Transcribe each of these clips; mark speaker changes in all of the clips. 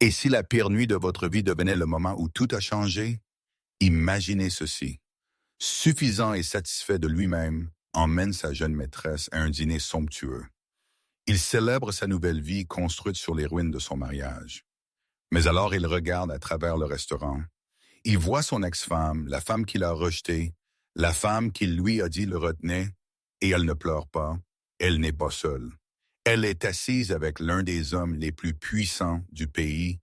Speaker 1: Et si la pire nuit de votre vie devenait le moment où tout a changé, imaginez ceci. Suffisant et satisfait de lui-même, emmène sa jeune maîtresse à un dîner somptueux. Il célèbre sa nouvelle vie construite sur les ruines de son mariage. Mais alors il regarde à travers le restaurant. Il voit son ex-femme, la femme qu'il a rejetée, la femme qui lui a dit le retenait, et elle ne pleure pas. Elle n'est pas seule. Elle est assise avec l'un des hommes les plus puissants du pays,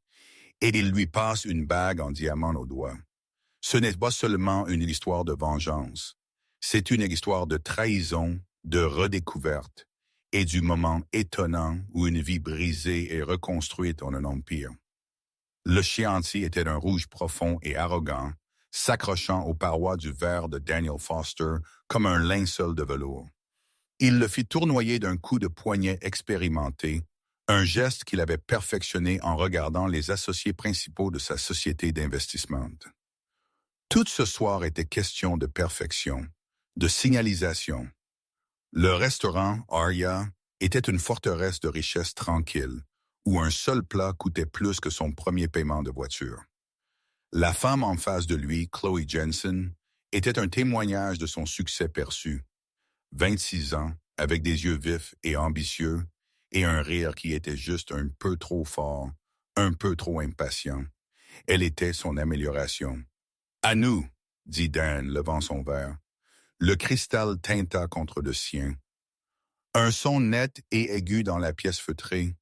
Speaker 1: et il lui passe une bague en diamant au doigt. Ce n'est pas seulement une histoire de vengeance. C'est une histoire de trahison, de redécouverte, et du moment étonnant où une vie brisée est reconstruite en un empire. Le Chianti était d'un rouge profond et arrogant, s'accrochant aux parois du verre de Daniel Foster comme un linceul de velours. Il le fit tournoyer d'un coup de poignet expérimenté, un geste qu'il avait perfectionné en regardant les associés principaux de sa société d'investissement. Tout ce soir était question de perfection, de signalisation. Le restaurant Aria était une forteresse de richesse tranquille, où un seul plat coûtait plus que son premier paiement de voiture. La femme en face de lui, Chloe Jensen, était un témoignage de son succès perçu. 26 ans, avec des yeux vifs et ambitieux, et un rire qui était juste un peu trop fort, un peu trop impatient. Elle était son amélioration. « À nous », dit Dan, levant son verre. Le cristal tinta contre le sien. Un son net et aigu dans la pièce feutrée,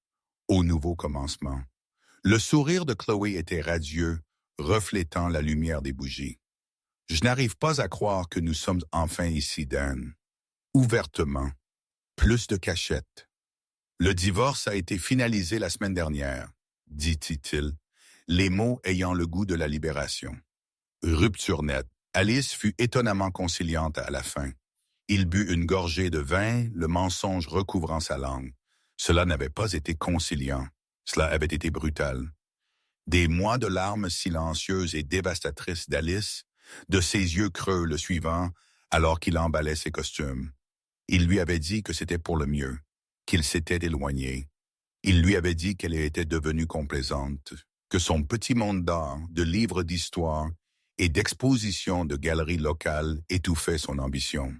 Speaker 1: au nouveau commencement. Le sourire de Chloé était radieux, reflétant la lumière des bougies. « Je n'arrive pas à croire que nous sommes enfin ici, Dan. » Ouvertement. Plus de cachette. « Le divorce a été finalisé la semaine dernière, » dit-il, les mots ayant le goût de la libération. Rupture nette. Alice fut étonnamment conciliante à la fin. Il but une gorgée de vin, le mensonge recouvrant sa langue. Cela n'avait pas été conciliant. Cela avait été brutal. Des mois de larmes silencieuses et dévastatrices d'Alice, de ses yeux creux le suivant, alors qu'il emballait ses costumes. Il lui avait dit que c'était pour le mieux, qu'il s'était éloigné. Il lui avait dit qu'elle était devenue complaisante, que son petit monde d'art, de livres d'histoire et d'expositions de galeries locales étouffait son ambition.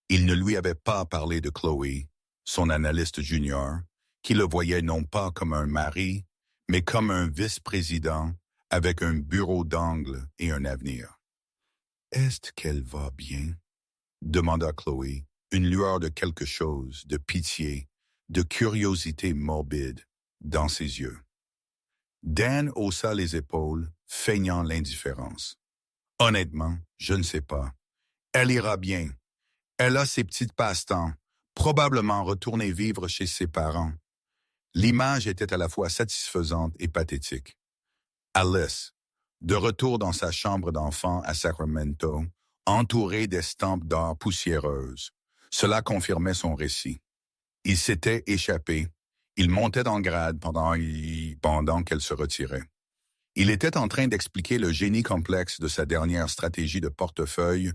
Speaker 1: Il ne lui avait pas parlé de Chloé, son analyste junior, qui le voyait non pas comme un mari, mais comme un vice-président avec un bureau d'angle et un avenir. « Est-ce qu'elle va bien ?» demanda Chloé, une lueur de quelque chose, de pitié, de curiosité morbide dans ses yeux. Dan haussa les épaules, feignant l'indifférence. « Honnêtement, je ne sais pas. Elle ira bien. Elle a ses petites passe-temps, probablement retourner vivre chez ses parents. » L'image était à la fois satisfaisante et pathétique. Alice, de retour dans sa chambre d'enfant à Sacramento, entourée d'estampes d'art poussiéreuses. Cela confirmait son récit. Il s'était échappé. Il montait en grade pendant qu'elle se retirait. Il était en train d'expliquer le génie complexe de sa dernière stratégie de portefeuille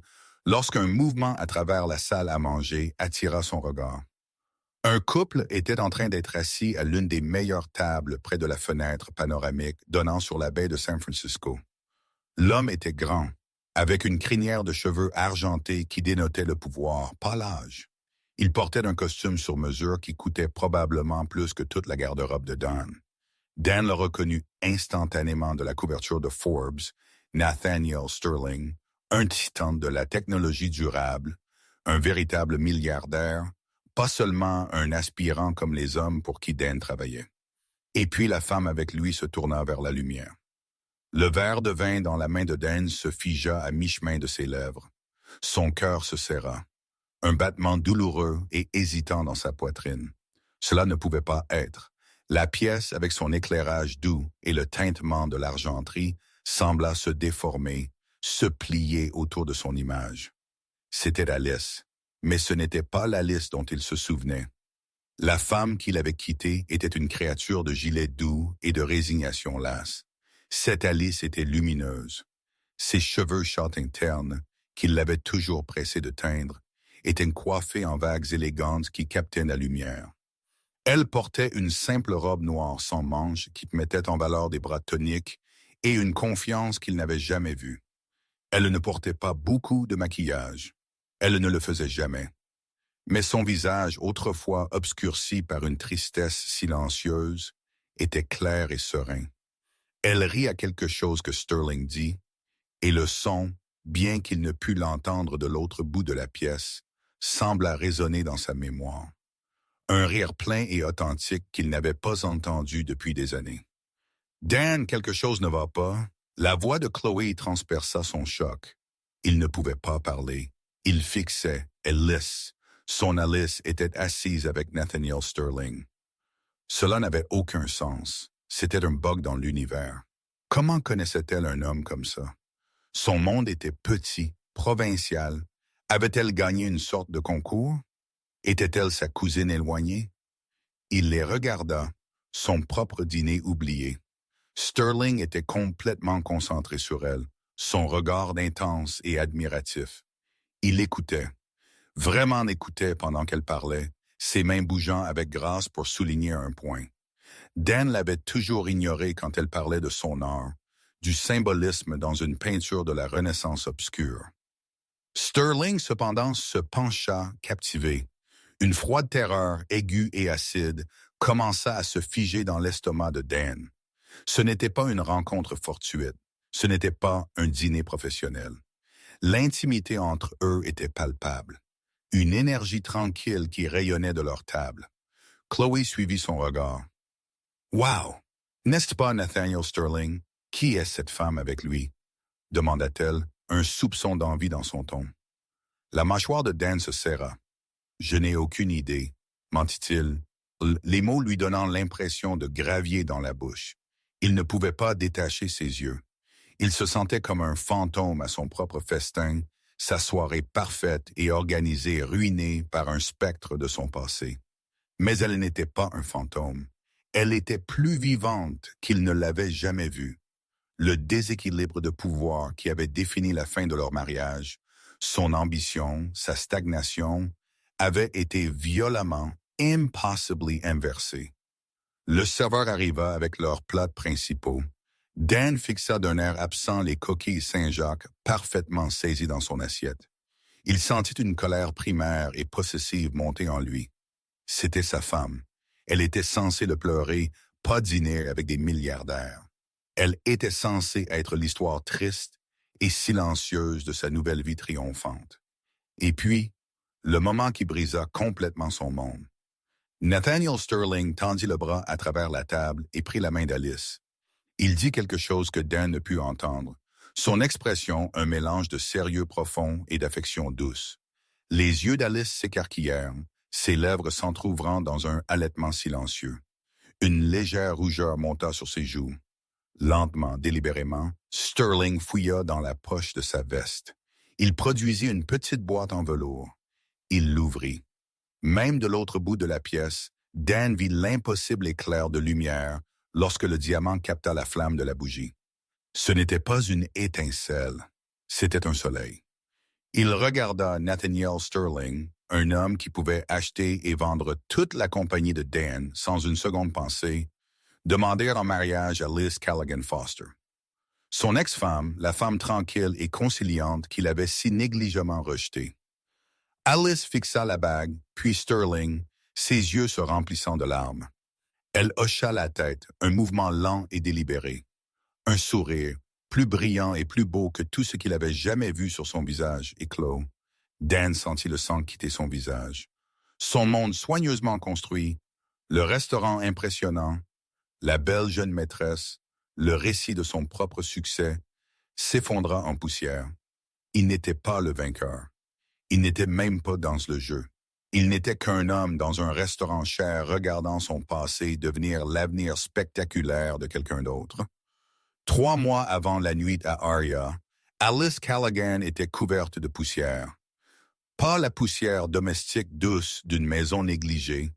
Speaker 1: lorsqu'un mouvement à travers la salle à manger attira son regard. Un couple était en train d'être assis à l'une des meilleures tables près de la fenêtre panoramique donnant sur la baie de San Francisco. L'homme était grand, avec une crinière de cheveux argentés qui dénotait le pouvoir, pas l'âge. Il portait un costume sur mesure qui coûtait probablement plus que toute la garde-robe de Dan. Dan le reconnut instantanément de la couverture de Forbes, Nathaniel Sterling, un titan de la technologie durable, un véritable milliardaire, pas seulement un aspirant comme les hommes pour qui Dan travaillait. Et puis la femme avec lui se tourna vers la lumière. Le verre de vin dans la main de Dan se figea à mi-chemin de ses lèvres. Son cœur se serra. Un battement douloureux et hésitant dans sa poitrine. Cela ne pouvait pas être. La pièce, avec son éclairage doux et le tintement de l'argenterie, sembla se déformer, se plier autour de son image. C'était Alice, mais ce n'était pas l'Alice dont il se souvenait. La femme qu'il avait quittée était une créature de gilet doux et de résignation lasse. Cette Alice était lumineuse. Ses cheveux châtains ternes, qu'il l'avait toujours pressé de teindre, étaient coiffés en vagues élégantes qui captaient la lumière. Elle portait une simple robe noire sans manches qui mettait en valeur des bras toniques et une confiance qu'il n'avait jamais vue. Elle ne portait pas beaucoup de maquillage. Elle ne le faisait jamais. Mais son visage, autrefois obscurci par une tristesse silencieuse, était clair et serein. Elle rit à quelque chose que Sterling dit, et le son, bien qu'il ne pût l'entendre de l'autre bout de la pièce, sembla résonner dans sa mémoire. Un rire plein et authentique qu'il n'avait pas entendu depuis des années. « Dan, quelque chose ne va pas. » La voix de Chloé transperça son choc. Il ne pouvait pas parler. Il fixait, Alice. Son Alice était assise avec Nathaniel Sterling. Cela n'avait aucun sens. C'était un bug dans l'univers. Comment connaissait-elle un homme comme ça? Son monde était petit, provincial. Avait-elle gagné une sorte de concours? Était-elle sa cousine éloignée? Il les regarda, son propre dîner oublié. Sterling était complètement concentré sur elle, son regard intense et admiratif. Il écoutait, vraiment écoutait pendant qu'elle parlait, ses mains bougeant avec grâce pour souligner un point. Dan l'avait toujours ignoré quand elle parlait de son art, du symbolisme dans une peinture de la Renaissance obscure. Sterling, cependant, se pencha, captivé. Une froide terreur, aiguë et acide, commença à se figer dans l'estomac de Dan. Ce n'était pas une rencontre fortuite. Ce n'était pas un dîner professionnel. L'intimité entre eux était palpable. Une énergie tranquille qui rayonnait de leur table. Chloé suivit son regard. « Wow! N'est-ce pas Nathaniel Sterling? Qui est cette femme avec lui? » demanda-t-elle, un soupçon d'envie dans son ton. La mâchoire de Dan se serra. « Je n'ai aucune idée, » mentit-il, les mots lui donnant l'impression de gravier dans la bouche. Il ne pouvait pas détacher ses yeux. Il se sentait comme un fantôme à son propre festin, sa soirée parfaite et organisée ruinée par un spectre de son passé. Mais elle n'était pas un fantôme. Elle était plus vivante qu'il ne l'avait jamais vue. Le déséquilibre de pouvoir qui avait défini la fin de leur mariage, son ambition, sa stagnation, avait été violemment, impossibly inversé. Le serveur arriva avec leurs plats principaux. Dan fixa d'un air absent les coquilles Saint-Jacques parfaitement saisies dans son assiette. Il sentit une colère primaire et possessive monter en lui. C'était sa femme. Elle était censée le pleurer, pas dîner avec des milliardaires. Elle était censée être l'histoire triste et silencieuse de sa nouvelle vie triomphante. Et puis, le moment qui brisa complètement son monde. Nathaniel Sterling tendit le bras à travers la table et prit la main d'Alice. Il dit quelque chose que Dan ne put entendre. Son expression, un mélange de sérieux profond et d'affection douce. Les yeux d'Alice s'écarquillèrent, ses lèvres s'entr'ouvrant dans un halètement silencieux. Une légère rougeur monta sur ses joues. Lentement, délibérément, Sterling fouilla dans la poche de sa veste. Il produisit une petite boîte en velours. Il l'ouvrit. Même de l'autre bout de la pièce, Dan vit l'impossible éclair de lumière lorsque le diamant capta la flamme de la bougie. Ce n'était pas une étincelle, c'était un soleil. Il regarda Nathaniel Sterling, un homme qui pouvait acheter et vendre toute la compagnie de Dan sans une seconde pensée, demander en mariage à Liz Callaghan Foster. Son ex-femme, la femme tranquille et conciliante qu'il avait si négligemment rejetée. Alice fixa la bague, puis Sterling, ses yeux se remplissant de larmes. Elle hocha la tête, un mouvement lent et délibéré. Un sourire, plus brillant et plus beau que tout ce qu'il avait jamais vu sur son visage, éclos. Dan sentit le sang quitter son visage. Son monde soigneusement construit, le restaurant impressionnant, la belle jeune maîtresse, le récit de son propre succès, s'effondra en poussière. Il n'était pas le vainqueur. Il n'était même pas dans le jeu. Il n'était qu'un homme dans un restaurant cher regardant son passé devenir l'avenir spectaculaire de quelqu'un d'autre. 3 mois avant la nuit à Aria, Alice Callaghan était couverte de poussière. Pas la poussière domestique douce d'une maison négligée,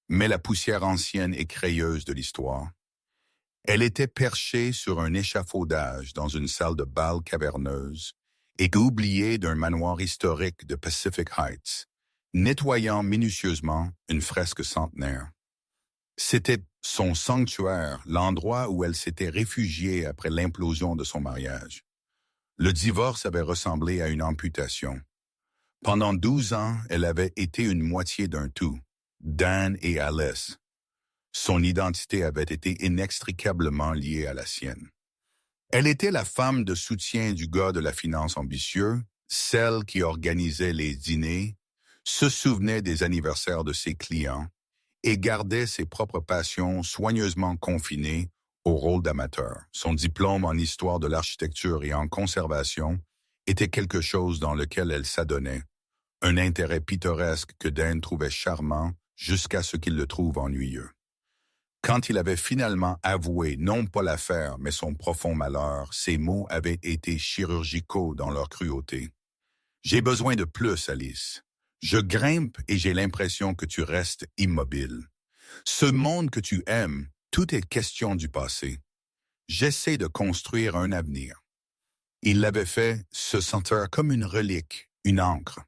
Speaker 1: mais la poussière ancienne et crayeuse de l'histoire. Elle était perchée sur un échafaudage dans une salle de bal caverneuse et oubliée d'un manoir historique de Pacific Heights, nettoyant minutieusement une fresque centenaire. C'était son sanctuaire, l'endroit où elle s'était réfugiée après l'implosion de son mariage. Le divorce avait ressemblé à une amputation. Pendant 12 ans, elle avait été une moitié d'un tout, Dan et Alice. Son identité avait été inextricablement liée à la sienne. Elle était la femme de soutien du gars de la finance ambitieux, celle qui organisait les dîners, se souvenait des anniversaires de ses clients et gardait ses propres passions soigneusement confinées au rôle d'amateur. Son diplôme en histoire de l'architecture et en conservation était quelque chose dans lequel elle s'adonnait, un intérêt pittoresque que Dan trouvait charmant jusqu'à ce qu'il le trouve ennuyeux. Quand il avait finalement avoué non pas l'affaire, mais son profond malheur, ses mots avaient été chirurgicaux dans leur cruauté. « J'ai besoin de plus, Alice. Je grimpe et j'ai l'impression que tu restes immobile. Ce monde que tu aimes, tout est question du passé. J'essaie de construire un avenir. » Il l'avait fait se sentir comme une relique, une encre.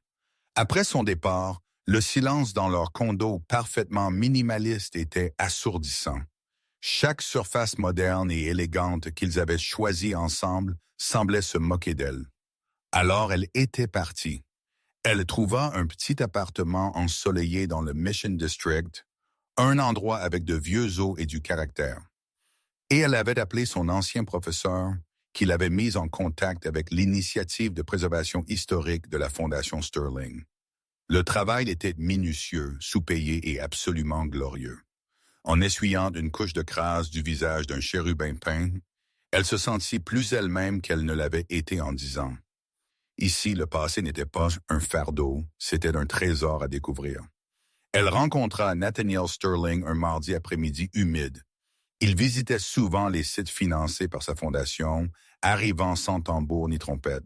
Speaker 1: Après son départ, le silence dans leur condo parfaitement minimaliste était assourdissant. Chaque surface moderne et élégante qu'ils avaient choisie ensemble semblait se moquer d'elle. Alors elle était partie. Elle trouva un petit appartement ensoleillé dans le Mission District, un endroit avec de vieux os et du caractère. Et elle avait appelé son ancien professeur, qui l'avait mis en contact avec l'initiative de préservation historique de la Fondation Sterling. Le travail était minutieux, sous-payé et absolument glorieux. En essuyant une couche de crasse du visage d'un chérubin peint, elle se sentit plus elle-même qu'elle ne l'avait été en 10 ans. Ici, le passé n'était pas un fardeau, c'était un trésor à découvrir. Elle rencontra Nathaniel Sterling un mardi après-midi humide. Il visitait souvent les sites financés par sa fondation, arrivant sans tambour ni trompette.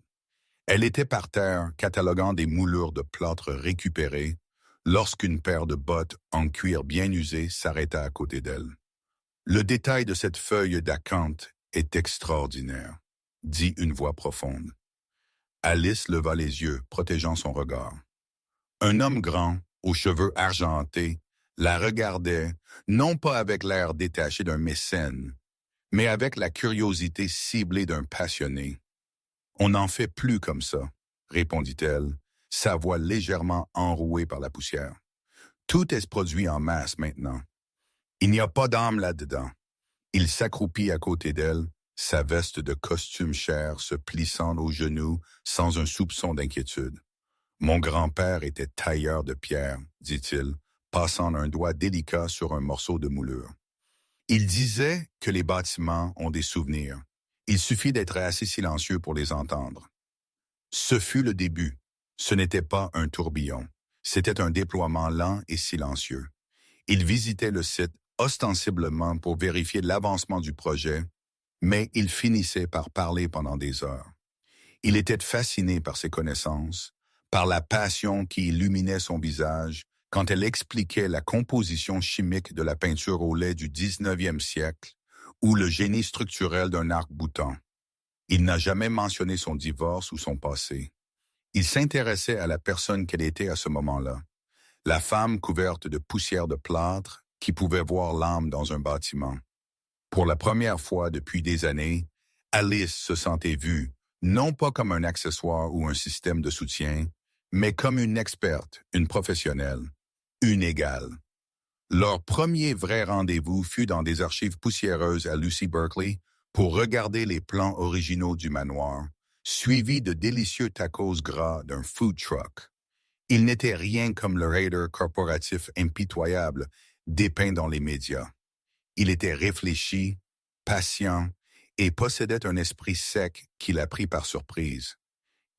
Speaker 1: Elle était par terre, cataloguant des moulures de plâtre récupérées, lorsqu'une paire de bottes en cuir bien usé s'arrêta à côté d'elle. « Le détail de cette feuille d'acanthe est extraordinaire, » dit une voix profonde. Alice leva les yeux, protégeant son regard. Un homme grand, aux cheveux argentés, la regardait, non pas avec l'air détaché d'un mécène, mais avec la curiosité ciblée d'un passionné. « On n'en fait plus comme ça, » répondit-elle, sa voix légèrement enrouée par la poussière. « Tout est produit en masse maintenant. Il n'y a pas d'âme là-dedans. » Il s'accroupit à côté d'elle, sa veste de costume cher se plissant aux genoux sans un soupçon d'inquiétude. « Mon grand-père était tailleur de pierre, » dit-il, passant un doigt délicat sur un morceau de moulure. Il disait que les bâtiments ont des souvenirs. Il suffit d'être assez silencieux pour les entendre. Ce fut le début. Ce n'était pas un tourbillon. C'était un déploiement lent et silencieux. Il visitait le site ostensiblement pour vérifier l'avancement du projet, mais il finissait par parler pendant des heures. Il était fasciné par ses connaissances, par la passion qui illuminait son visage quand elle expliquait la composition chimique de la peinture au lait du 19e siècle ou le génie structurel d'un arc-boutant. Il n'a jamais mentionné son divorce ou son passé. Il s'intéressait à la personne qu'elle était à ce moment-là, la femme couverte de poussière de plâtre qui pouvait voir l'âme dans un bâtiment. Pour la première fois depuis des années, Alice se sentait vue, non pas comme un accessoire ou un système de soutien, mais comme une experte, une professionnelle, une égale. Leur premier vrai rendez-vous fut dans des archives poussiéreuses à Lucy Berkeley pour regarder les plans originaux du manoir, suivis de délicieux tacos gras d'un food truck. Il n'était rien comme le raider corporatif impitoyable dépeint dans les médias. Il était réfléchi, patient et possédait un esprit sec qui l'a pris par surprise.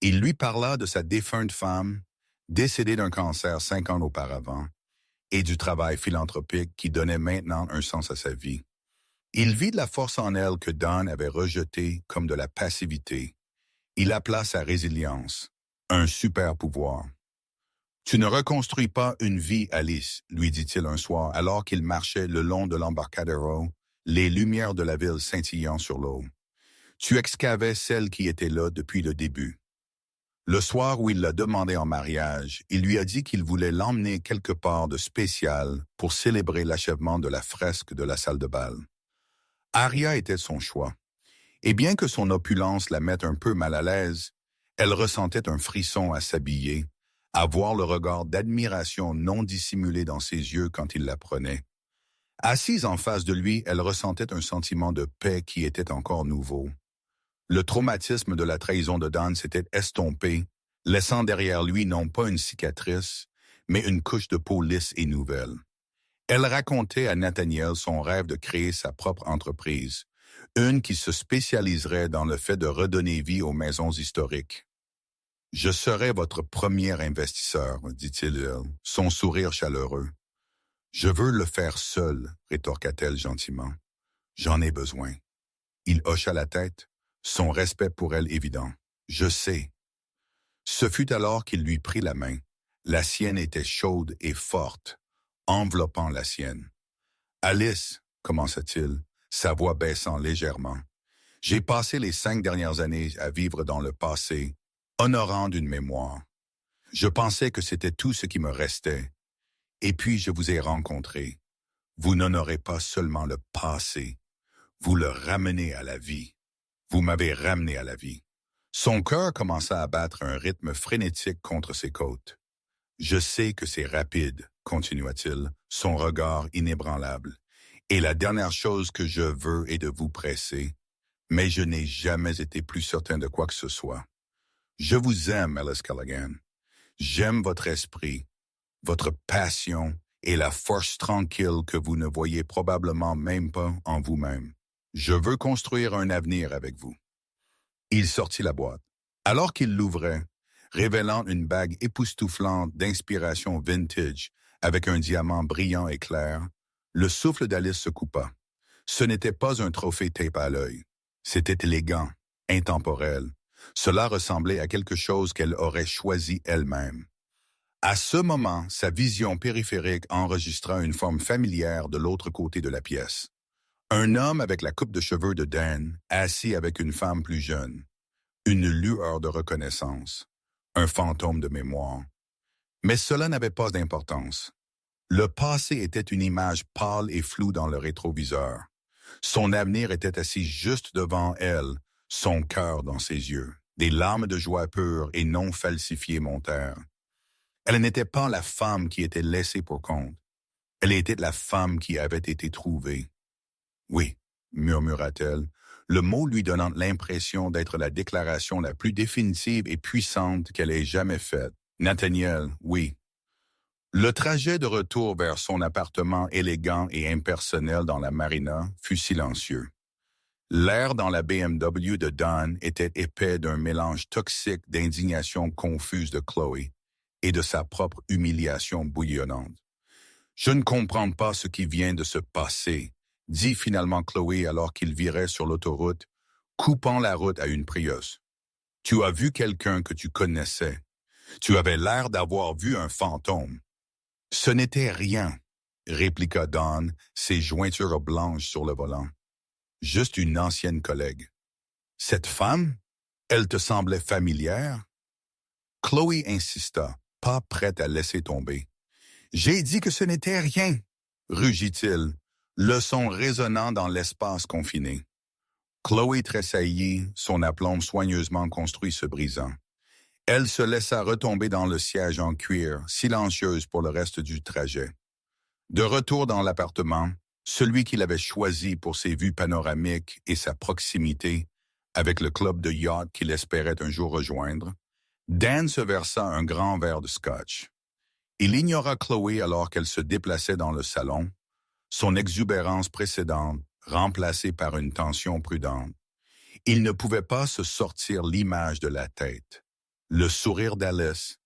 Speaker 1: Il lui parla de sa défunte femme, décédée d'un cancer 5 ans auparavant, et du travail philanthropique qui donnait maintenant un sens à sa vie. Il vit de la force en elle que Don avait rejetée comme de la passivité. Il appela sa résilience, un super pouvoir. « Tu ne reconstruis pas une vie, Alice, » lui dit-il un soir alors qu'il marchait le long de l'Embarcadero, les lumières de la ville scintillant sur l'eau. « Tu excavais celle qui était là depuis le début. » Le soir où il l'a demandé en mariage, il lui a dit qu'il voulait l'emmener quelque part de spécial pour célébrer l'achèvement de la fresque de la salle de bal. Aria était son choix. Et bien que son opulence la mette un peu mal à l'aise, elle ressentait un frisson à s'habiller, à voir le regard d'admiration non dissimulé dans ses yeux quand il la prenait. Assise en face de lui, elle ressentait un sentiment de paix qui était encore nouveau. Le traumatisme de la trahison de Dan s'était estompé, laissant derrière lui non pas une cicatrice, mais une couche de peau lisse et nouvelle. Elle racontait à Nathaniel son rêve de créer sa propre entreprise, une qui se spécialiserait dans le fait de redonner vie aux maisons historiques. « Je serai votre premier investisseur, » dit-il, son sourire chaleureux. « Je veux le faire seul, » rétorqua-t-elle gentiment. « J'en ai besoin. » Il hocha la tête, son respect pour elle évident. « Je sais. » Ce fut alors qu'il lui prit la main. La sienne était chaude et forte, enveloppant la sienne. « Alice, » commença-t-il, sa voix baissant légèrement, « j'ai passé les 5 dernières années à vivre dans le passé, honorant d'une mémoire. Je pensais que c'était tout ce qui me restait. Et puis je vous ai rencontré. Vous n'honorez pas seulement le passé, vous le ramenez à la vie. Vous m'avez ramené à la vie. » Son cœur commença à battre un rythme frénétique contre ses côtes. « Je sais que c'est rapide, » continua-t-il, son regard inébranlable. « Et la dernière chose que je veux est de vous presser, mais je n'ai jamais été plus certain de quoi que ce soit. Je vous aime, Alice Callaghan. J'aime votre esprit, votre passion et la force tranquille que vous ne voyez probablement même pas en vous-même. Je veux construire un avenir avec vous. » Il sortit la boîte. Alors qu'il l'ouvrait, révélant une bague époustouflante d'inspiration vintage avec un diamant brillant et clair, le souffle d'Alice se coupa. Ce n'était pas un trophée tape à l'œil. C'était élégant, intemporel. Cela ressemblait à quelque chose qu'elle aurait choisi elle-même. À ce moment, sa vision périphérique enregistra une forme familière de l'autre côté de la pièce. Un homme avec la coupe de cheveux de Dan, assis avec une femme plus jeune. Une lueur de reconnaissance. Un fantôme de mémoire. Mais cela n'avait pas d'importance. Le passé était une image pâle et floue dans le rétroviseur. Son avenir était assis juste devant elle, son cœur dans ses yeux. Des larmes de joie pure et non falsifiées montèrent. Elle n'était pas la femme qui était laissée pour compte. Elle était la femme qui avait été trouvée. « Oui », murmura-t-elle, le mot lui donnant l'impression d'être la déclaration la plus définitive et puissante qu'elle ait jamais faite. « Nathaniel, oui. » Le trajet de retour vers son appartement élégant et impersonnel dans la marina fut silencieux. L'air dans la BMW de Don était épais d'un mélange toxique d'indignation confuse de Chloé et de sa propre humiliation bouillonnante. « Je ne comprends pas ce qui vient de se passer, » dit finalement Chloé alors qu'il virait sur l'autoroute, coupant la route à une Prius. « Tu as vu quelqu'un que tu connaissais. Tu avais l'air d'avoir vu un fantôme. » « Ce n'était rien, » répliqua Don, ses jointures blanches sur le volant. « Juste une ancienne collègue. »« Cette femme? Elle te semblait familière? » Chloé insista, pas prête à laisser tomber. « J'ai dit que ce n'était rien, » rugit-il, le son résonnant dans l'espace confiné. Chloé tressaillit, son aplomb soigneusement construit se brisant. Elle se laissa retomber dans le siège en cuir, silencieuse pour le reste du trajet. De retour dans l'appartement, celui qu'il avait choisi pour ses vues panoramiques et sa proximité avec le club de yacht qu'il espérait un jour rejoindre, Dan se versa un grand verre de scotch. Il ignora Chloé alors qu'elle se déplaçait dans le salon, son exubérance précédente remplacée par une tension prudente. Il ne pouvait pas se sortir l'image de la tête. Le sourire d'Alice,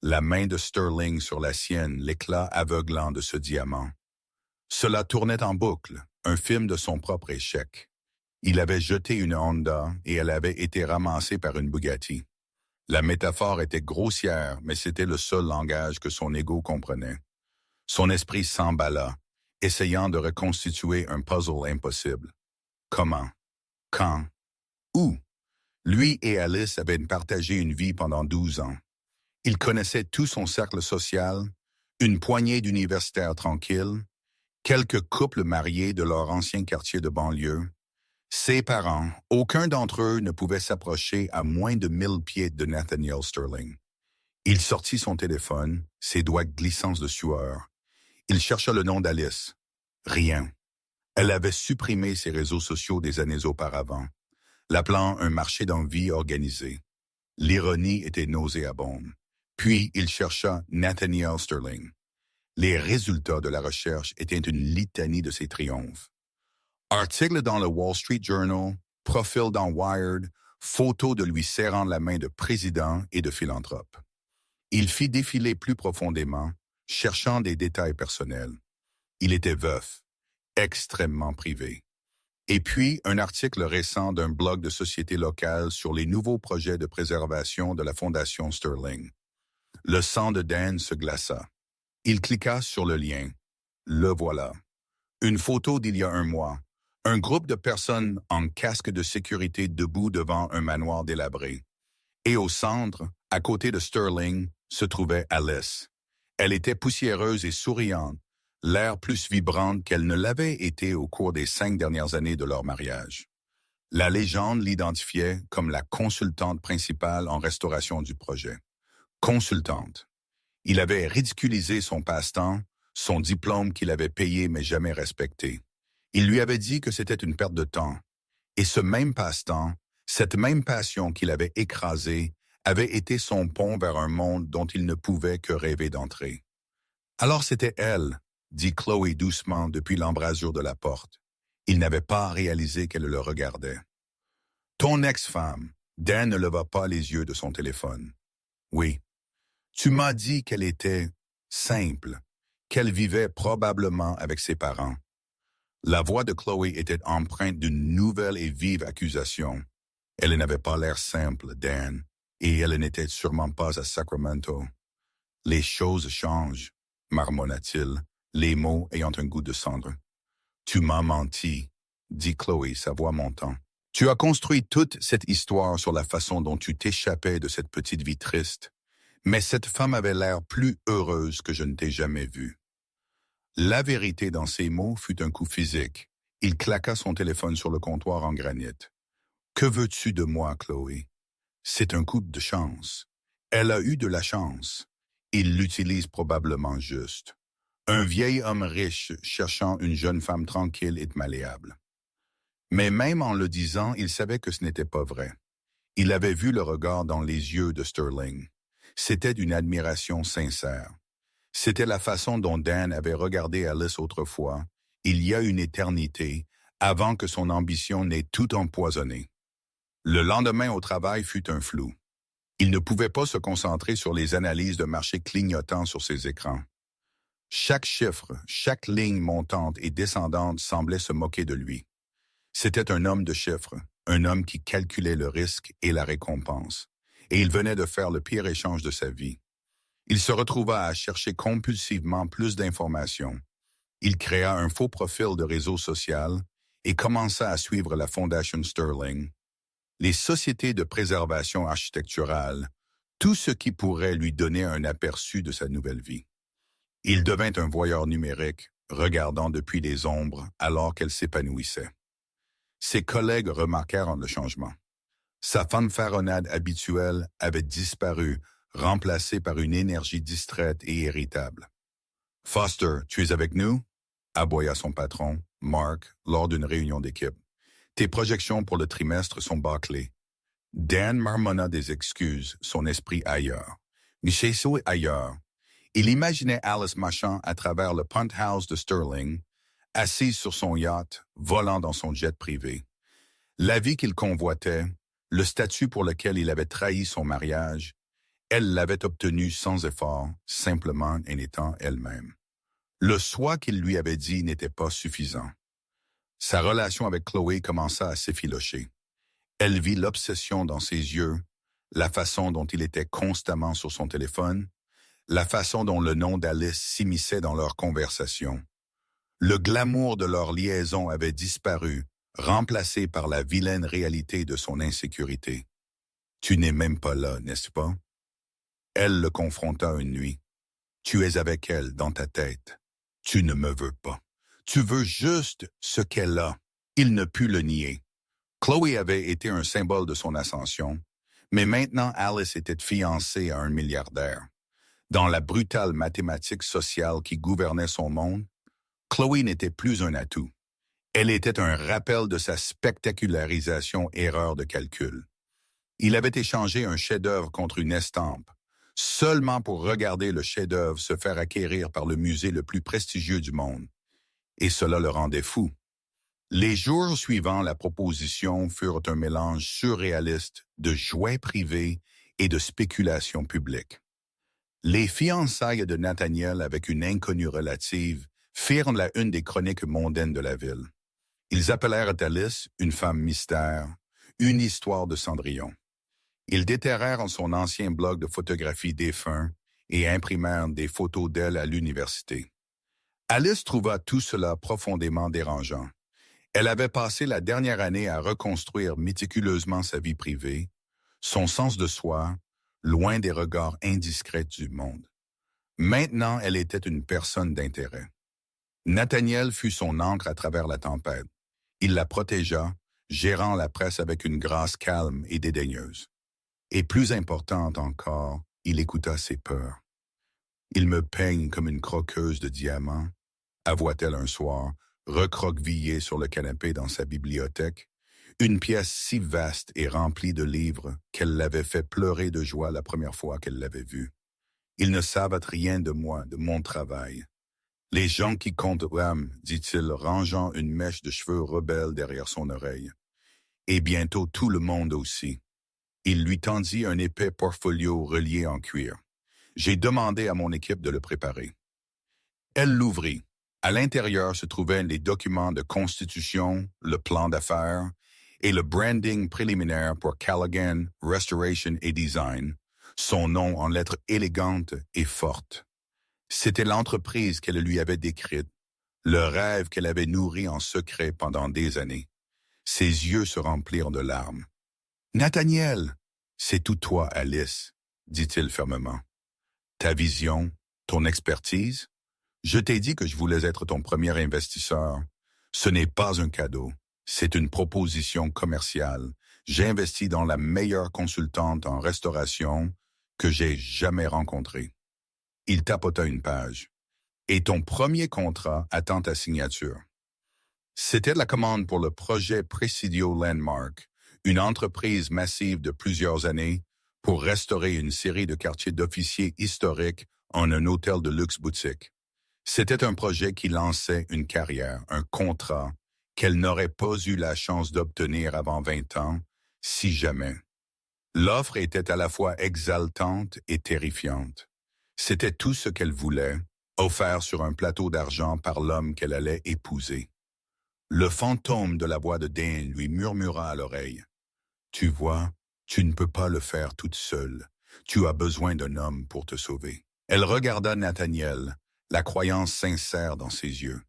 Speaker 1: la main de Sterling sur la sienne, l'éclat aveuglant de ce diamant. Cela tournait en boucle, un film de son propre échec. Il avait jeté une Honda et elle avait été ramassée par une Bugatti. La métaphore était grossière, mais c'était le seul langage que son ego comprenait. Son esprit s'emballa, essayant de reconstituer un puzzle impossible. Comment? Quand? Où? Lui et Alice avaient partagé une vie pendant 12 ans. Ils connaissaient tout son cercle social, une poignée d'universitaires tranquilles, quelques couples mariés de leur ancien quartier de banlieue. Ses parents, aucun d'entre eux ne pouvait s'approcher à moins de 1000 pieds de Nathaniel Sterling. Il sortit son téléphone, ses doigts glissants de sueur. Il chercha le nom d'Alice. Rien. Elle avait supprimé ses réseaux sociaux des années auparavant, l'appelant un marché d'envie organisé. L'ironie était nauséabonde. Puis il chercha Nathaniel Sterling. Les résultats de la recherche étaient une litanie de ses triomphes. Articles dans le Wall Street Journal, profil dans Wired, photos de lui serrant la main de président et de philanthrope. Il fit défiler plus profondément, cherchant des détails personnels. Il était veuf, extrêmement privé. Et puis, un article récent d'un blog de société locale sur les nouveaux projets de préservation de la Fondation Sterling. Le sang de Dan se glaça. Il cliqua sur le lien. Le voilà. Une photo d'il y a un mois. Un groupe de personnes en casque de sécurité debout devant un manoir délabré. Et au centre, à côté de Sterling, se trouvait Alice. Elle était poussiéreuse et souriante, l'air plus vibrante qu'elle ne l'avait été au cours des 5 dernières années de leur mariage. La légende l'identifiait comme la consultante principale en restauration du projet. Consultante. Il avait ridiculisé son passe-temps, son diplôme qu'il avait payé mais jamais respecté. Il lui avait dit que c'était une perte de temps. Et ce même passe-temps, cette même passion qu'il avait écrasée, avait été son pont vers un monde dont il ne pouvait que rêver d'entrer. Alors c'était elle, dit Chloé doucement depuis l'embrasure de la porte. Il n'avait pas réalisé qu'elle le regardait. Ton ex-femme, Dan ne leva pas les yeux de son téléphone. Oui. Tu m'as dit qu'elle était simple, qu'elle vivait probablement avec ses parents. La voix de Chloé était empreinte d'une nouvelle et vive accusation. Elle n'avait pas l'air simple, Dan, et elle n'était sûrement pas à Sacramento. Les choses changent, marmonna-t-il, les mots ayant un goût de cendre. Tu m'as menti, dit Chloé, sa voix montant. Tu as construit toute cette histoire sur la façon dont tu t'échappais de cette petite vie triste, mais cette femme avait l'air plus heureuse que je ne t'ai jamais vue. La vérité dans ces mots fut un coup physique. Il claqua son téléphone sur le comptoir en granit. Que veux-tu de moi, Chloé? C'est un coup de chance. Elle a eu de la chance. Il l'utilise probablement juste. Un vieil homme riche cherchant une jeune femme tranquille et malléable. Mais même en le disant, il savait que ce n'était pas vrai. Il avait vu le regard dans les yeux de Sterling. C'était d'une admiration sincère. C'était la façon dont Dan avait regardé Alice autrefois, il y a une éternité, avant que son ambition n'ait tout empoisonné. Le lendemain au travail fut un flou. Il ne pouvait pas se concentrer sur les analyses de marché clignotant sur ses écrans. Chaque chiffre, chaque ligne montante et descendante semblait se moquer de lui. C'était un homme de chiffres, un homme qui calculait le risque et la récompense, et il venait de faire le pire échange de sa vie. Il se retrouva à chercher compulsivement plus d'informations. Il créa un faux profil de réseau social et commença à suivre la Fondation Sterling, les sociétés de préservation architecturale, tout ce qui pourrait lui donner un aperçu de sa nouvelle vie. Il devint un voyeur numérique, regardant depuis les ombres alors qu'elle s'épanouissait. Ses collègues remarquèrent le changement. Sa fanfaronnade habituelle avait disparu, remplacée par une énergie distraite et irritable. « Foster, tu es avec nous ?» aboya son patron, Mark, lors d'une réunion d'équipe. « Tes projections pour le trimestre sont bâclées. » Dan marmonna des excuses, son esprit ailleurs. Mais chez soi ailleurs. Il imaginait Alice marchant à travers le penthouse de Sterling, assise sur son yacht, volant dans son jet privé. La vie qu'il convoitait, le statut pour lequel il avait trahi son mariage, elle l'avait obtenu sans effort, simplement en étant elle-même. Le soi qu'il lui avait dit n'était pas suffisant. Sa relation avec Chloé commença à s'effilocher. Elle vit l'obsession dans ses yeux, la façon dont il était constamment sur son téléphone, la façon dont le nom d'Alice s'immisçait dans leur conversation. Le glamour de leur liaison avait disparu, remplacé par la vilaine réalité de son insécurité. Tu n'es même pas là, n'est-ce pas? Elle le confronta une nuit. Tu es avec elle dans ta tête. Tu ne me veux pas. Tu veux juste ce qu'elle a. Il ne put le nier. Chloé avait été un symbole de son ascension, mais maintenant Alice était fiancée à un milliardaire. Dans la brutale mathématique sociale qui gouvernait son monde, Chloé n'était plus un atout. Elle était un rappel de sa spectacularisation erreur de calcul. Il avait échangé un chef-d'œuvre contre une estampe, seulement pour regarder le chef-d'œuvre se faire acquérir par le musée le plus prestigieux du monde. Et cela le rendait fou. Les jours suivants, la proposition furent un mélange surréaliste de jouets privés et de spéculation publique. Les fiançailles de Nathaniel avec une inconnue relative firent la une des chroniques mondaines de la ville. Ils appelèrent Alice une femme mystère, une histoire de Cendrillon. Ils déterrèrent son ancien blog de photographies défunts et imprimèrent des photos d'elle à l'université. Alice trouva tout cela profondément dérangeant. Elle avait passé la dernière année à reconstruire méticuleusement sa vie privée, son sens de soi, loin des regards indiscrets du monde. Maintenant, elle était une personne d'intérêt. Nathaniel fut son ancre à travers la tempête. Il la protégea, gérant la presse avec une grâce calme et dédaigneuse. Et plus importante encore, il écouta ses peurs. « Il me peigne comme une croqueuse de diamants », avoua-t-elle un soir, recroquevillée sur le canapé dans sa bibliothèque, une pièce si vaste et remplie de livres qu'elle l'avait fait pleurer de joie la première fois qu'elle l'avait vu. « Ils ne savent rien de moi, de mon travail. Les gens qui comptent rament, dit-il, rangeant une mèche de cheveux rebelles derrière son oreille. Et bientôt tout le monde aussi. » Il lui tendit un épais portfolio relié en cuir. J'ai demandé à mon équipe de le préparer. Elle l'ouvrit. À l'intérieur se trouvaient les documents de constitution, le plan d'affaires et le branding préliminaire pour Callaghan Restoration et Design, son nom en lettres élégantes et fortes. C'était l'entreprise qu'elle lui avait décrite, le rêve qu'elle avait nourri en secret pendant des années. Ses yeux se remplirent de larmes. « Nathaniel, c'est tout toi, Alice, » dit-il fermement. « Ta vision, ton expertise? Je t'ai dit que je voulais être ton premier investisseur. Ce n'est pas un cadeau, c'est une proposition commerciale. J'investis dans la meilleure consultante en restauration que j'ai jamais rencontrée. » Il tapota une page. « Et ton premier contrat attend ta signature. » C'était la commande pour le projet Presidio Landmark, une entreprise massive de plusieurs années pour restaurer une série de quartiers d'officiers historiques en un hôtel de luxe boutique. C'était un projet qui lançait une carrière, un contrat, qu'elle n'aurait pas eu la chance d'obtenir avant 20 ans, si jamais. L'offre était à la fois exaltante et terrifiante. C'était tout ce qu'elle voulait, offert sur un plateau d'argent par l'homme qu'elle allait épouser. Le fantôme de la voix de Dane lui murmura à l'oreille. « Tu vois, tu ne peux pas le faire toute seule. Tu as besoin d'un homme pour te sauver. » Elle regarda Nathaniel, la croyance sincère dans ses yeux.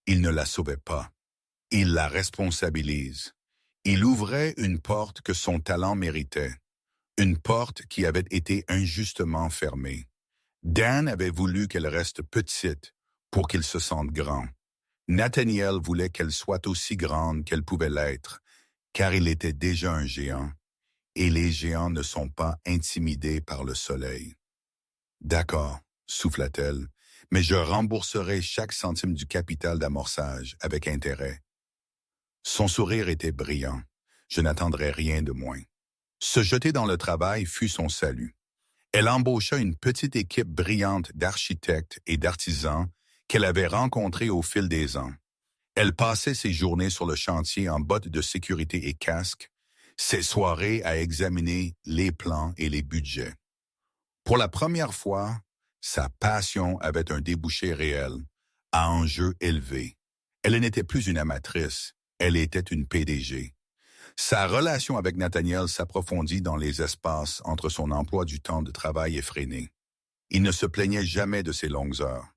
Speaker 1: Il ne la sauvait pas. Il la responsabilise. Il ouvrait une porte que son talent méritait, une porte qui avait été injustement fermée. Dan avait voulu qu'elle reste petite pour qu'il se sente grand. Nathaniel voulait qu'elle soit aussi grande qu'elle pouvait l'être, car il était déjà un géant, et les géants ne sont pas intimidés par le soleil. « D'accord, » souffla-t-elle, « mais je rembourserai chaque centime du capital d'amorçage avec intérêt. » Son sourire était brillant. Je n'attendrai rien de moins. Se jeter dans le travail fut son salut. Elle embaucha une petite équipe brillante d'architectes et d'artisans qu'elle avait rencontrés au fil des ans. Elle passait ses journées sur le chantier en bottes de sécurité et casque, ses soirées à examiner les plans et les budgets. Pour la première fois, sa passion avait un débouché réel, à enjeu élevé. Elle n'était plus une amatrice, elle était une PDG. Sa relation avec Nathaniel s'approfondit dans les espaces entre son emploi du temps de travail effréné. Il ne se plaignait jamais de ses longues heures.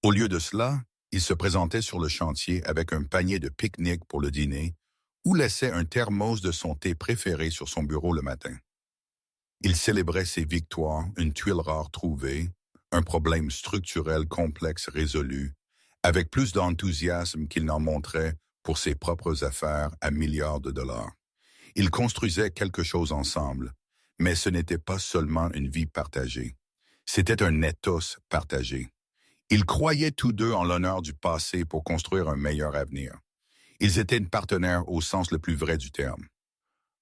Speaker 1: Au lieu de cela, il se présentait sur le chantier avec un panier de pique-nique pour le dîner ou laissait un thermos de son thé préféré sur son bureau le matin. Il célébrait ses victoires, une tuile rare trouvée, un problème structurel complexe résolu, avec plus d'enthousiasme qu'il n'en montrait pour ses propres affaires à milliards de dollars. Ils construisaient quelque chose ensemble, mais ce n'était pas seulement une vie partagée. C'était un ethos partagé. Ils croyaient tous deux en l'honneur du passé pour construire un meilleur avenir. Ils étaient partenaires au sens le plus vrai du terme.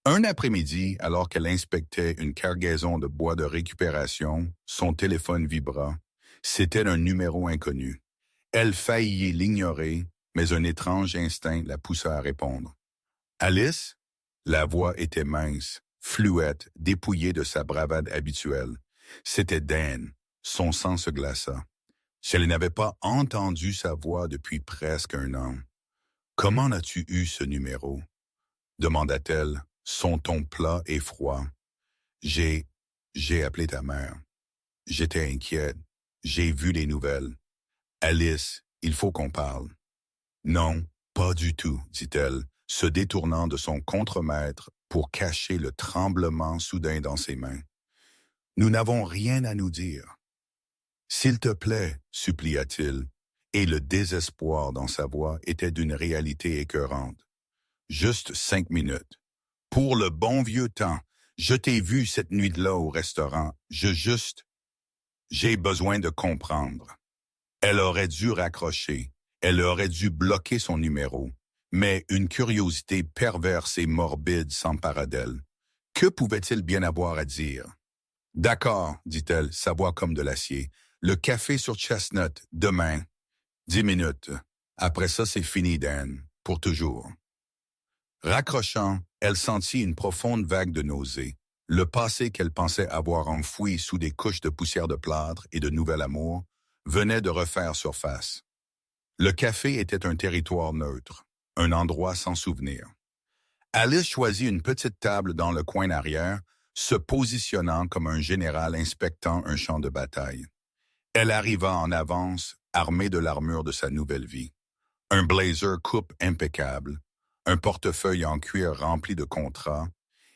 Speaker 1: Un après-midi, alors qu'elle inspectait une cargaison de bois de récupération, son téléphone vibra. C'était un numéro inconnu. Elle faillit l'ignorer, mais un étrange instinct la poussa à répondre. « Alice ?» La voix était mince, fluette, dépouillée de sa bravade habituelle. C'était Dan. Son sang se glaça. Elle n'avait pas entendu sa voix depuis presque un an. « Comment as-tu eu ce numéro ?» demanda-t-elle, son ton plat et froid. « J'ai appelé ta mère. J'étais inquiète. J'ai vu les nouvelles. Alice, il faut qu'on parle. » « Non, pas du tout, dit-elle, se détournant de son contremaître pour cacher le tremblement soudain dans ses mains. Nous n'avons rien à nous dire. S'il te plaît, supplia-t-il, et le désespoir dans sa voix était d'une réalité écœurante. Juste 5 minutes. Pour le bon vieux temps, je t'ai vu cette nuit-là au restaurant. J'ai besoin de comprendre. Elle aurait dû raccrocher. Elle aurait dû bloquer son numéro. Mais une curiosité perverse et morbide s'empara d'elle. Que pouvait-il bien avoir à dire? D'accord, dit-elle, sa voix comme de l'acier. Le café sur Chestnut, demain. 10 minutes. Après ça, c'est fini, Dan. Pour toujours. Raccrochant, elle sentit une profonde vague de nausée. Le passé qu'elle pensait avoir enfoui sous des couches de poussière de plâtre et de nouvel amour venait de refaire surface. Le café était un territoire neutre, un endroit sans souvenir. Alice choisit une petite table dans le coin arrière, se positionnant comme un général inspectant un champ de bataille. Elle arriva en avance, armée de l'armure de sa nouvelle vie. Un blazer coupe impeccable, un portefeuille en cuir rempli de contrats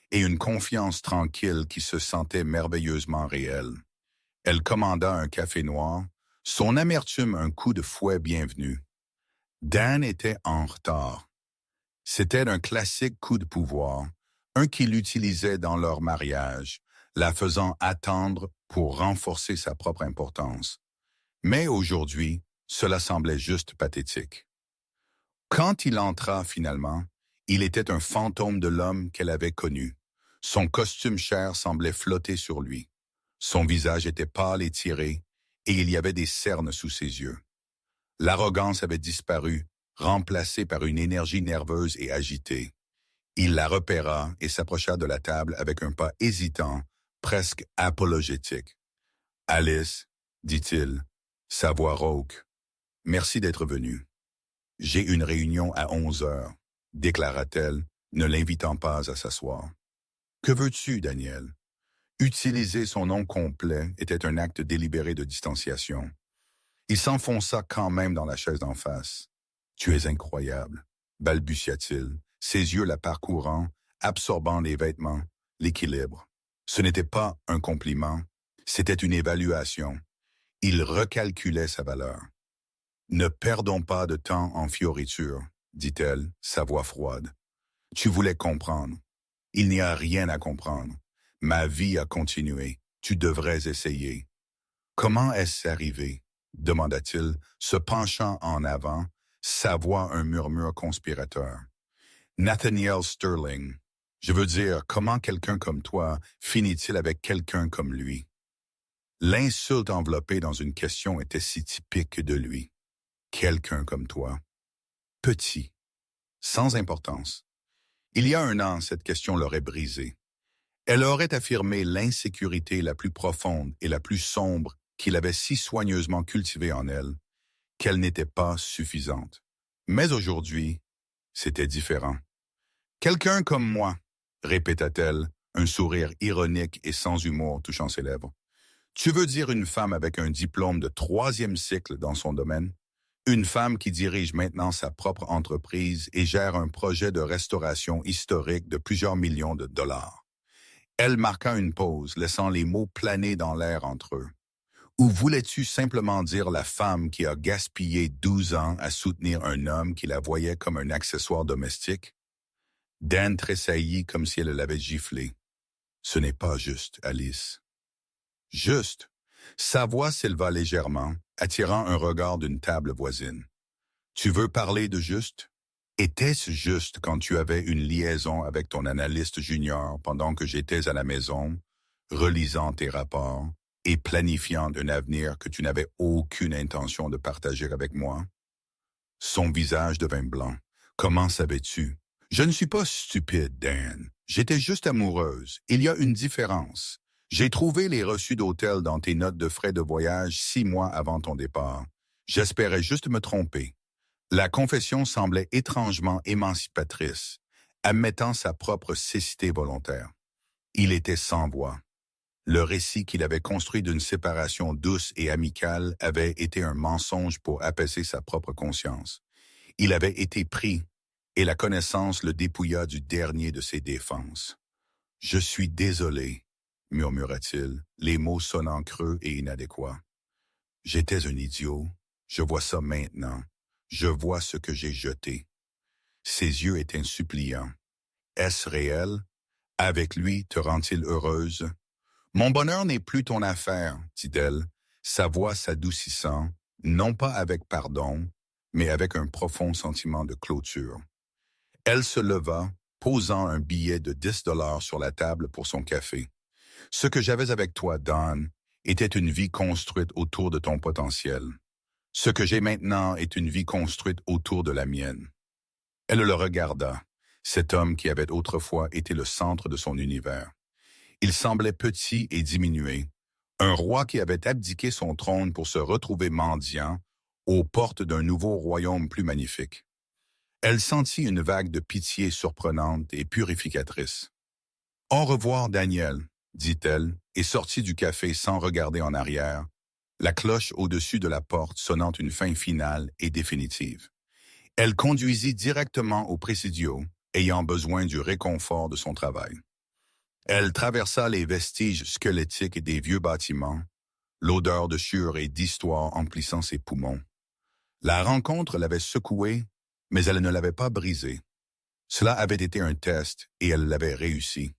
Speaker 1: et une confiance tranquille qui se sentait merveilleusement réelle. Elle commanda un café noir, son amertume un coup de fouet bienvenu. Dan était en retard. C'était un classique coup de pouvoir, un qu'il utilisait dans leur mariage, la faisant attendre pour renforcer sa propre importance. Mais aujourd'hui, cela semblait juste pathétique. Quand il entra finalement, il était un fantôme de l'homme qu'elle avait connu. Son costume cher semblait flotter sur lui. Son visage était pâle et tiré, et il y avait des cernes sous ses yeux. L'arrogance avait disparu, remplacée par une énergie nerveuse et agitée. Il la repéra et s'approcha de la table avec un pas hésitant, presque apologétique. « Alice, dit-il, sa voix rauque, merci d'être venue. J'ai une réunion à 11 heures, déclara-t-elle, ne l'invitant pas à s'asseoir. Que veux-tu, Daniel? Utiliser son nom complet était un acte délibéré de distanciation. Il s'enfonça quand même dans la chaise d'en face. Tu es incroyable, balbutia-t-il, ses yeux la parcourant, absorbant les vêtements, l'équilibre. Ce n'était pas un compliment, c'était une évaluation. Il recalculait sa valeur. Ne perdons pas de temps en fioritures, dit-elle, sa voix froide. Tu voulais comprendre. Il n'y a rien à comprendre. Ma vie a continué. Tu devrais essayer. Comment est-ce arrivé? Demanda-t-il, se penchant en avant, sa voix un murmure conspirateur. Nathaniel Sterling. Je veux dire, comment quelqu'un comme toi finit-il avec quelqu'un comme lui? L'insulte enveloppée dans une question était si typique de lui. Quelqu'un comme toi. Petit. Sans importance. Il y a un an, cette question l'aurait brisé. Elle aurait affirmé l'insécurité la plus profonde et la plus sombre qu'il avait si soigneusement cultivée en elle, qu'elle n'était pas suffisante. Mais aujourd'hui, c'était différent. Quelqu'un comme moi, répéta-t-elle, un sourire ironique et sans humour touchant ses lèvres. Tu veux dire une femme avec un diplôme de 3e cycle dans son domaine? Une femme qui dirige maintenant sa propre entreprise et gère un projet de restauration historique de plusieurs millions de dollars. Elle marqua une pause, laissant les mots planer dans l'air entre eux. Ou voulais-tu simplement dire la femme qui a gaspillé 12 ans à soutenir un homme qui la voyait comme un accessoire domestique? Dan tressaillit comme si elle l'avait giflé. Ce n'est pas juste, Alice. Juste. Sa voix s'éleva légèrement, attirant un regard d'une table voisine. Tu veux parler de juste? Était-ce juste quand tu avais une liaison avec ton analyste junior pendant que j'étais à la maison, relisant tes rapports et planifiant un avenir que tu n'avais aucune intention de partager avec moi? Son visage devint blanc. Comment savais-tu? Je ne suis pas stupide, Dan. J'étais juste amoureuse. Il y a une différence. J'ai trouvé les reçus d'hôtel dans tes notes de frais de voyage 6 mois avant ton départ. J'espérais juste me tromper. La confession semblait étrangement émancipatrice, admettant sa propre cécité volontaire. Il était sans voix. Le récit qu'il avait construit d'une séparation douce et amicale avait été un mensonge pour apaiser sa propre conscience. Il avait été pris, et la connaissance le dépouilla du dernier de ses défenses. « Je suis désolé », murmura-t-il, les mots sonnant creux et inadéquats. « J'étais un idiot. Je vois ça maintenant. Je vois ce que j'ai jeté. » Ses yeux étaient suppliants. « Est-ce réel? Avec lui, te rend-il heureuse? » « Mon bonheur n'est plus ton affaire, dit-elle, sa voix s'adoucissant, non pas avec pardon, mais avec un profond sentiment de clôture. Elle se leva, posant un billet de 10 $ sur la table pour son café. « Ce que j'avais avec toi, Don, était une vie construite autour de ton potentiel. Ce que j'ai maintenant est une vie construite autour de la mienne. » Elle le regarda, cet homme qui avait autrefois été le centre de son univers. Il semblait petit et diminué, un roi qui avait abdiqué son trône pour se retrouver mendiant aux portes d'un nouveau royaume plus magnifique. Elle sentit une vague de pitié surprenante et purificatrice. « Au revoir, Daniel, » dit-elle, et sortit du café sans regarder en arrière, la cloche au-dessus de la porte sonnant une fin finale et définitive. Elle conduisit directement au Presidio, ayant besoin du réconfort de son travail. Elle traversa les vestiges squelettiques des vieux bâtiments, l'odeur de sueur et d'histoire emplissant ses poumons. La rencontre l'avait secouée, mais elle ne l'avait pas brisée. Cela avait été un test et elle l'avait réussi.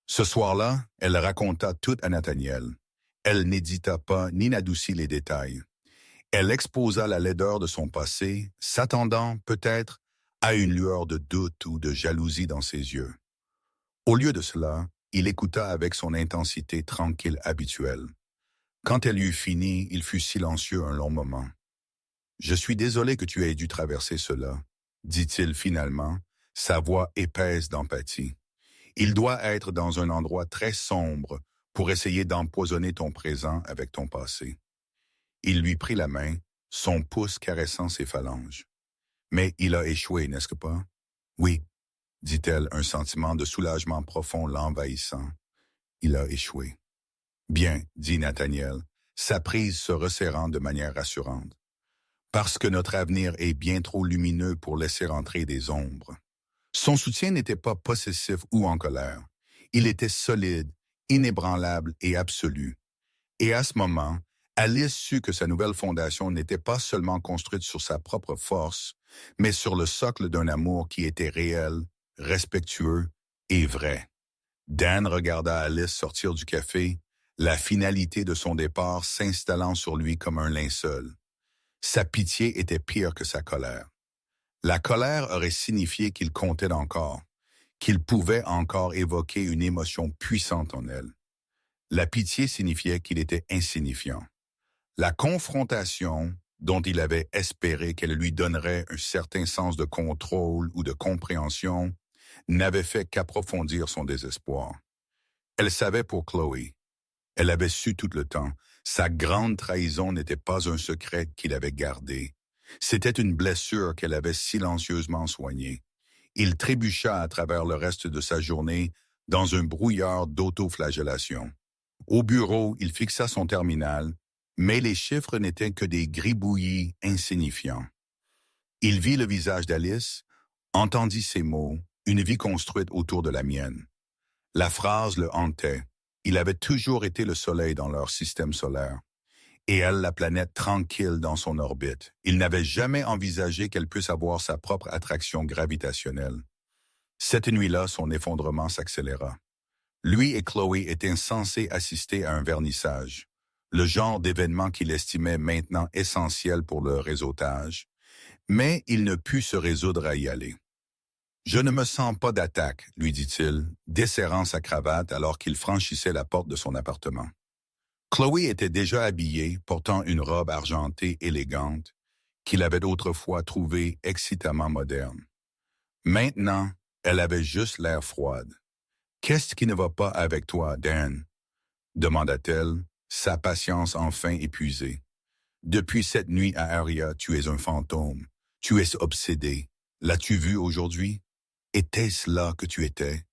Speaker 1: Ce soir-là, elle raconta tout à Nathaniel. Elle n'hésita pas ni n'adoucit les détails. Elle exposa la laideur de son passé, s'attendant, peut-être, à une lueur de doute ou de jalousie dans ses yeux. Au lieu de cela, il écouta avec son intensité tranquille habituelle. Quand elle eut fini, il fut silencieux un long moment. « Je suis désolé que tu aies dû traverser cela, » dit-il finalement, sa voix épaisse d'empathie. « Il doit être dans un endroit très sombre pour essayer d'empoisonner ton présent avec ton passé. » Il lui prit la main, son pouce caressant ses phalanges. « Mais il a échoué, n'est-ce pas? »« Oui, » dit-elle, un sentiment de soulagement profond l'envahissant. « Il a échoué. »« Bien, » dit Nathaniel, sa prise se resserrant de manière rassurante. « Parce que notre avenir est bien trop lumineux pour laisser entrer des ombres. » Son soutien n'était pas possessif ou en colère. Il était solide, inébranlable et absolu. Et à ce moment, Alice sut que sa nouvelle fondation n'était pas seulement construite sur sa propre force, mais sur le socle d'un amour qui était réel, respectueux et vrai. Dan regarda Alice sortir du café, la finalité de son départ s'installant sur lui comme un linceul. Sa pitié était pire que sa colère. La colère aurait signifié qu'il comptait encore, qu'il pouvait encore évoquer une émotion puissante en elle. La pitié signifiait qu'il était insignifiant. La confrontation, dont il avait espéré qu'elle lui donnerait un certain sens de contrôle ou de compréhension, n'avait fait qu'approfondir son désespoir. Elle savait pour Chloé. Elle avait su tout le temps. Sa grande trahison n'était pas un secret qu'il avait gardé. C'était une blessure qu'elle avait silencieusement soignée. Il trébucha à travers le reste de sa journée dans un brouillard d'autoflagellation. Au bureau, il fixa son terminal, mais les chiffres n'étaient que des gribouillis insignifiants. Il vit le visage d'Alice, entendit ses mots, une vie construite autour de la mienne. La phrase le hantait. Il avait toujours été le soleil dans leur système solaire, et elle la planète tranquille dans son orbite. Il n'avait jamais envisagé qu'elle puisse avoir sa propre attraction gravitationnelle. Cette nuit-là, son effondrement s'accéléra. Lui et Chloé étaient censés assister à un vernissage, le genre d'événement qu'il estimait maintenant essentiel pour le réseautage, mais il ne put se résoudre à y aller. « Je ne me sens pas d'attaque, » lui dit-il, desserrant sa cravate alors qu'il franchissait la porte de son appartement. Chloé était déjà habillée, portant une robe argentée élégante qu'il avait autrefois trouvée excitamment moderne. Maintenant, elle avait juste l'air froide. « Qu'est-ce qui ne va pas avec toi, Dan? » demanda-t-elle, sa patience enfin épuisée. « Depuis cette nuit à Aria, tu es un fantôme. Tu es obsédé. L'as-tu vu aujourd'hui? Était-ce là que tu étais? »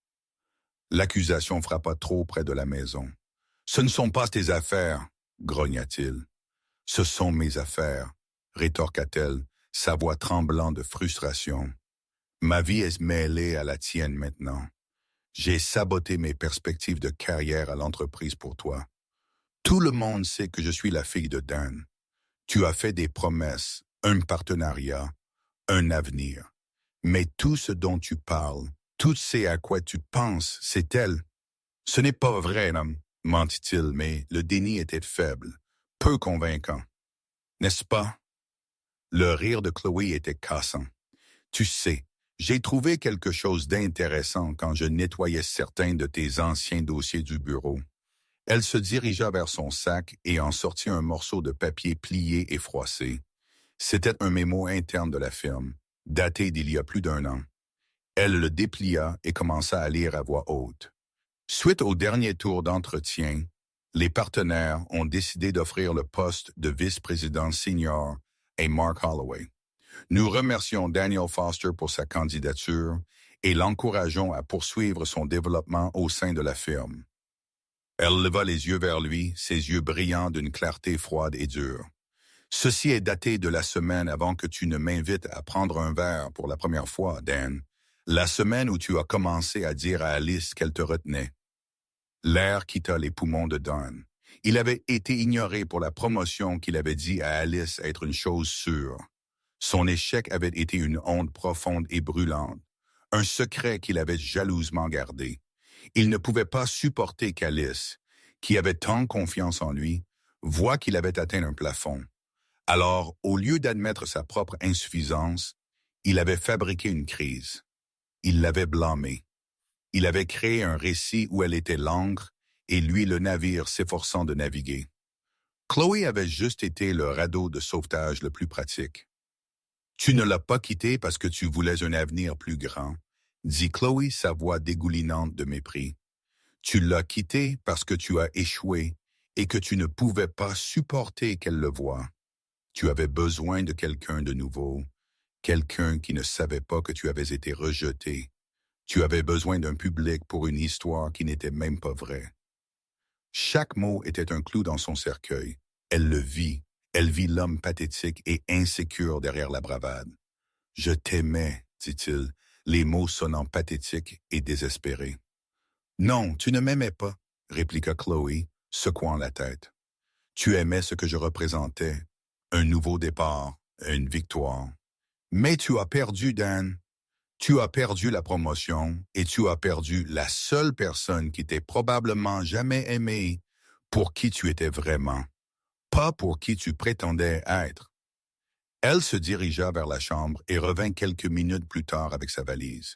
Speaker 1: L'accusation frappa trop près de la maison. « Ce ne sont pas tes affaires, » grogna-t-il. « Ce sont mes affaires, » rétorqua-t-elle, sa voix tremblant de frustration. « Ma vie est mêlée à la tienne maintenant. J'ai saboté mes perspectives de carrière à l'entreprise pour toi. Tout le monde sait que je suis la fille de Dan. Tu as fait des promesses, un partenariat, un avenir. Mais tout ce dont tu parles, tout ce à quoi tu penses, c'est elle. Ce n'est pas vrai, non, mentit-il, mais le déni était faible, peu convaincant. N'est-ce pas? Le rire de Chloé était cassant. Tu sais, j'ai trouvé quelque chose d'intéressant quand je nettoyais certains de tes anciens dossiers du bureau. Elle se dirigea vers son sac et en sortit un morceau de papier plié et froissé. C'était un mémo interne de la firme, daté d'il y a plus d'1 an. Elle le déplia et commença à lire à voix haute. Suite au dernier tour d'entretien, les partenaires ont décidé d'offrir le poste de vice-président senior à Mark Holloway. Nous remercions Daniel Foster pour sa candidature et l'encourageons à poursuivre son développement au sein de la firme. Elle leva les yeux vers lui, ses yeux brillants d'une clarté froide et dure. Ceci est daté de la semaine avant que tu ne m'invites à prendre un verre pour la première fois, Dan. La semaine où tu as commencé à dire à Alice qu'elle te retenait. L'air quitta les poumons de Dan. Il avait été ignoré pour la promotion qu'il avait dit à Alice être une chose sûre. Son échec avait été une honte profonde et brûlante, un secret qu'il avait jalousement gardé. Il ne pouvait pas supporter qu'Alice, qui avait tant confiance en lui, voit qu'il avait atteint un plafond. Alors, au lieu d'admettre sa propre insuffisance, il avait fabriqué une crise. Il l'avait blâmée. Il avait créé un récit où elle était l'encre et lui le navire s'efforçant de naviguer. Chloé avait juste été le radeau de sauvetage le plus pratique. « Tu ne l'as pas quitté parce que tu voulais un avenir plus grand, » dit Chloé, sa voix dégoulinante de mépris. « Tu l'as quitté parce que tu as échoué et que tu ne pouvais pas supporter qu'elle le voie. Tu avais besoin de quelqu'un de nouveau, quelqu'un qui ne savait pas que tu avais été rejeté. Tu avais besoin d'un public pour une histoire qui n'était même pas vraie. » Chaque mot était un clou dans son cercueil. Elle le vit. Elle vit l'homme pathétique et insécure derrière la bravade. « Je t'aimais, » dit-il, les mots sonnant pathétiques et désespérés. « Non, tu ne m'aimais pas, » répliqua Chloé, secouant la tête. « Tu aimais ce que je représentais, un nouveau départ, une victoire. Mais tu as perdu, Dan. Tu as perdu la promotion et tu as perdu la seule personne qui t'ait probablement jamais aimé, pour qui tu étais vraiment. Pas pour qui tu prétendais être. » Elle se dirigea vers la chambre et revint quelques minutes plus tard avec sa valise.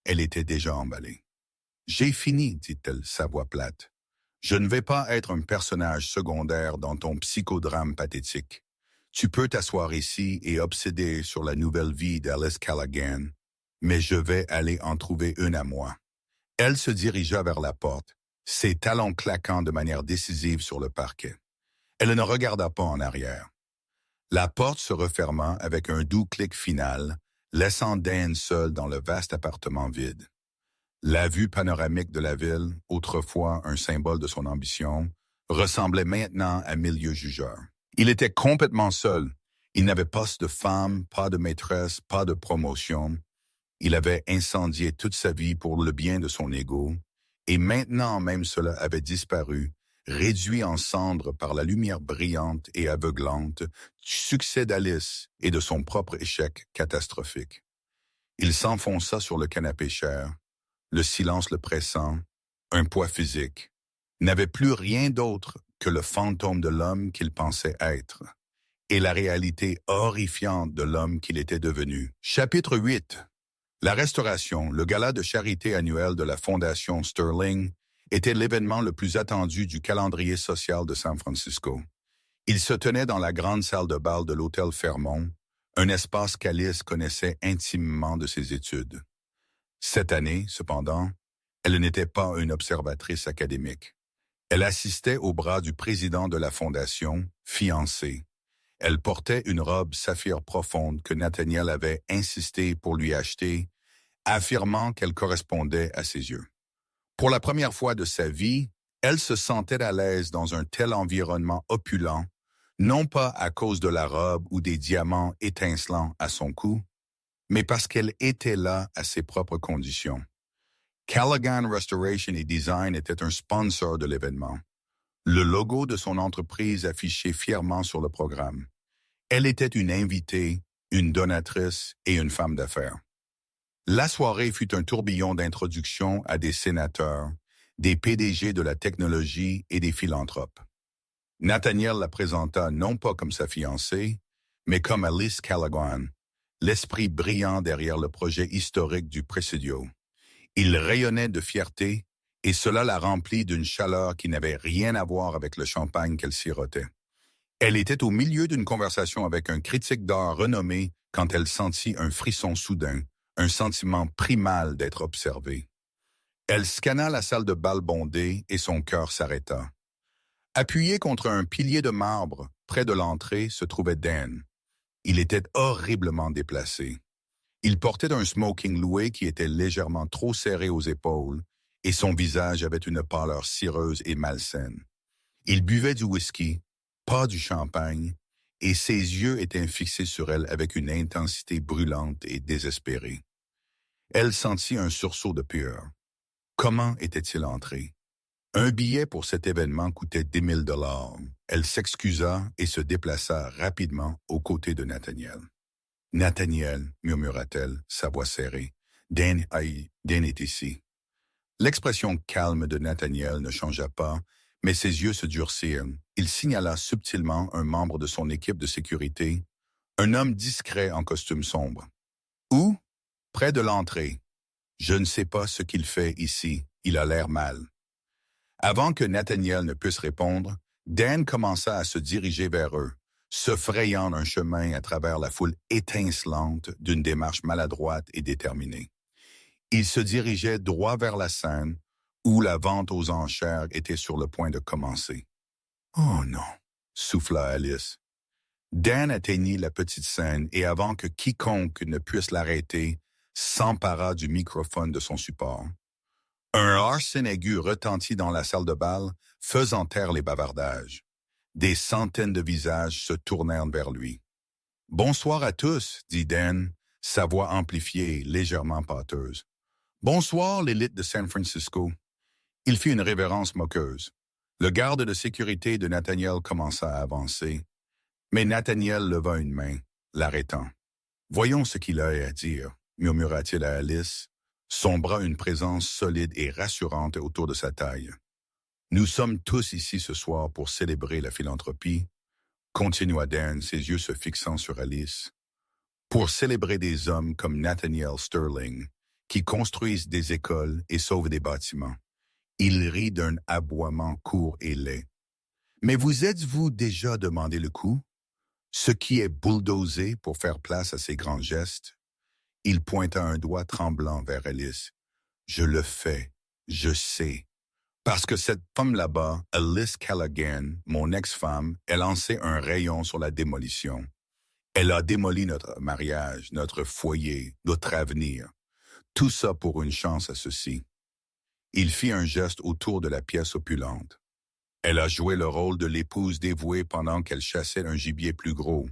Speaker 1: Elle était déjà emballée. « J'ai fini, » dit-elle, sa voix plate. « Je ne vais pas être un personnage secondaire dans ton psychodrame pathétique. Tu peux t'asseoir ici et obséder sur la nouvelle vie d'Alice Callaghan, mais je vais aller en trouver une à moi. » Elle se dirigea vers la porte, ses talons claquant de manière décisive sur le parquet. Elle ne regarda pas en arrière. La porte se referma avec un doux clic final, laissant Dan seul dans le vaste appartement vide. La vue panoramique de la ville, autrefois un symbole de son ambition, ressemblait maintenant à milieu jugeur. Il était complètement seul. Il n'avait pas de femme, pas de maîtresse, pas de promotion. Il avait incendié toute sa vie pour le bien de son ego, Et maintenant même cela avait disparu, réduit en cendres par la lumière brillante et aveuglante du succès d'Alice et de son propre échec catastrophique. Il s'enfonça sur le canapé cher, le silence le pressant, un poids physique, n'avait plus rien d'autre que le fantôme de l'homme qu'il pensait être, et la réalité horrifiante de l'homme qu'il était devenu. Chapitre 8. La Restauration, le gala de charité annuel de la Fondation Sterling, était l'événement le plus attendu du calendrier social de San Francisco. Il se tenait dans la grande salle de bal de l'Hôtel Fairmont, un espace qu'Alice connaissait intimement de ses études. Cette année, cependant, elle n'était pas une observatrice académique. Elle assistait au bras du président de la Fondation, fiancé. Elle portait une robe saphir profonde que Nathaniel avait insisté pour lui acheter, affirmant qu'elle correspondait à ses yeux. Pour la première fois de sa vie, elle se sentait à l'aise dans un tel environnement opulent, non pas à cause de la robe ou des diamants étincelants à son cou, mais parce qu'elle était là à ses propres conditions. Callaghan Restoration et Design était un sponsor de l'événement. Le logo de son entreprise affiché fièrement sur le programme. Elle était une invitée, une donatrice et une femme d'affaires. La soirée fut un tourbillon d'introductions à des sénateurs, des PDG de la technologie et des philanthropes. Nathaniel la présenta non pas comme sa fiancée, mais comme Alice Callaghan, l'esprit brillant derrière le projet historique du Presidio. Il rayonnait de fierté, et cela la remplit d'une chaleur qui n'avait rien à voir avec le champagne qu'elle sirotait. Elle était au milieu d'une conversation avec un critique d'art renommé quand elle sentit un frisson soudain, un sentiment primal d'être observée. Elle scanna la salle de bal bondée et son cœur s'arrêta. Appuyé contre un pilier de marbre, près de l'entrée, se trouvait Dan. Il était horriblement déplacé. Il portait un smoking loué qui était légèrement trop serré aux épaules, et son visage avait une pâleur cireuse et malsaine. Il buvait du whisky, pas du champagne, et ses yeux étaient fixés sur elle avec une intensité brûlante et désespérée. Elle sentit un sursaut de peur. Comment était-il entré? Un billet pour cet événement coûtait 10 000 $. Elle s'excusa et se déplaça rapidement aux côtés de Nathaniel. « Nathaniel, murmura-t-elle, sa voix serrée, Dan est ici. » L'expression calme de Nathaniel ne changea pas, mais ses yeux se durcirent. Il signala subtilement un membre de son équipe de sécurité, un homme discret en costume sombre. « Où? » »« Près de l'entrée. »« Je ne sais pas ce qu'il fait ici. Il a l'air mal. » Avant que Nathaniel ne puisse répondre, Dan commença à se diriger vers eux, se frayant un chemin à travers la foule étincelante d'une démarche maladroite et déterminée. Il se dirigeait droit vers la scène où la vente aux enchères était sur le point de commencer. « Oh non !» souffla Alice. Dan atteignit la petite scène et avant que quiconque ne puisse l'arrêter, s'empara du microphone de son support. Un arsène aigu retentit dans la salle de bal, faisant taire les bavardages. Des centaines de visages se tournèrent vers lui. « Bonsoir à tous, » dit Dan, sa voix amplifiée, légèrement pâteuse. « Bonsoir, l'élite de San Francisco. » Il fit une révérence moqueuse. Le garde de sécurité de Nathaniel commença à avancer, mais Nathaniel leva une main, l'arrêtant. « Voyons ce qu'il a à dire, » murmura-t-il à Alice, son bras une présence solide et rassurante autour de sa taille. « Nous sommes tous ici ce soir pour célébrer la philanthropie, » continua Dan, ses yeux se fixant sur Alice, « pour célébrer des hommes comme Nathaniel Sterling, qui construisent des écoles et sauvent des bâtiments. » Il rit d'un aboiement court et laid. « Mais vous êtes-vous déjà demandé le coût? Ce qui est bulldozé pour faire place à ces grands gestes? » Il pointa un doigt tremblant vers Alice. « Je le fais, je sais. Parce que cette femme là-bas, Alice Callaghan, mon ex-femme, a lancé un rayon sur la démolition. Elle a démoli notre mariage, notre foyer, notre avenir. Tout ça pour une chance à ceci. » Il fit un geste autour de la pièce opulente. Elle a joué le rôle de l'épouse dévouée pendant qu'elle chassait un gibier plus gros.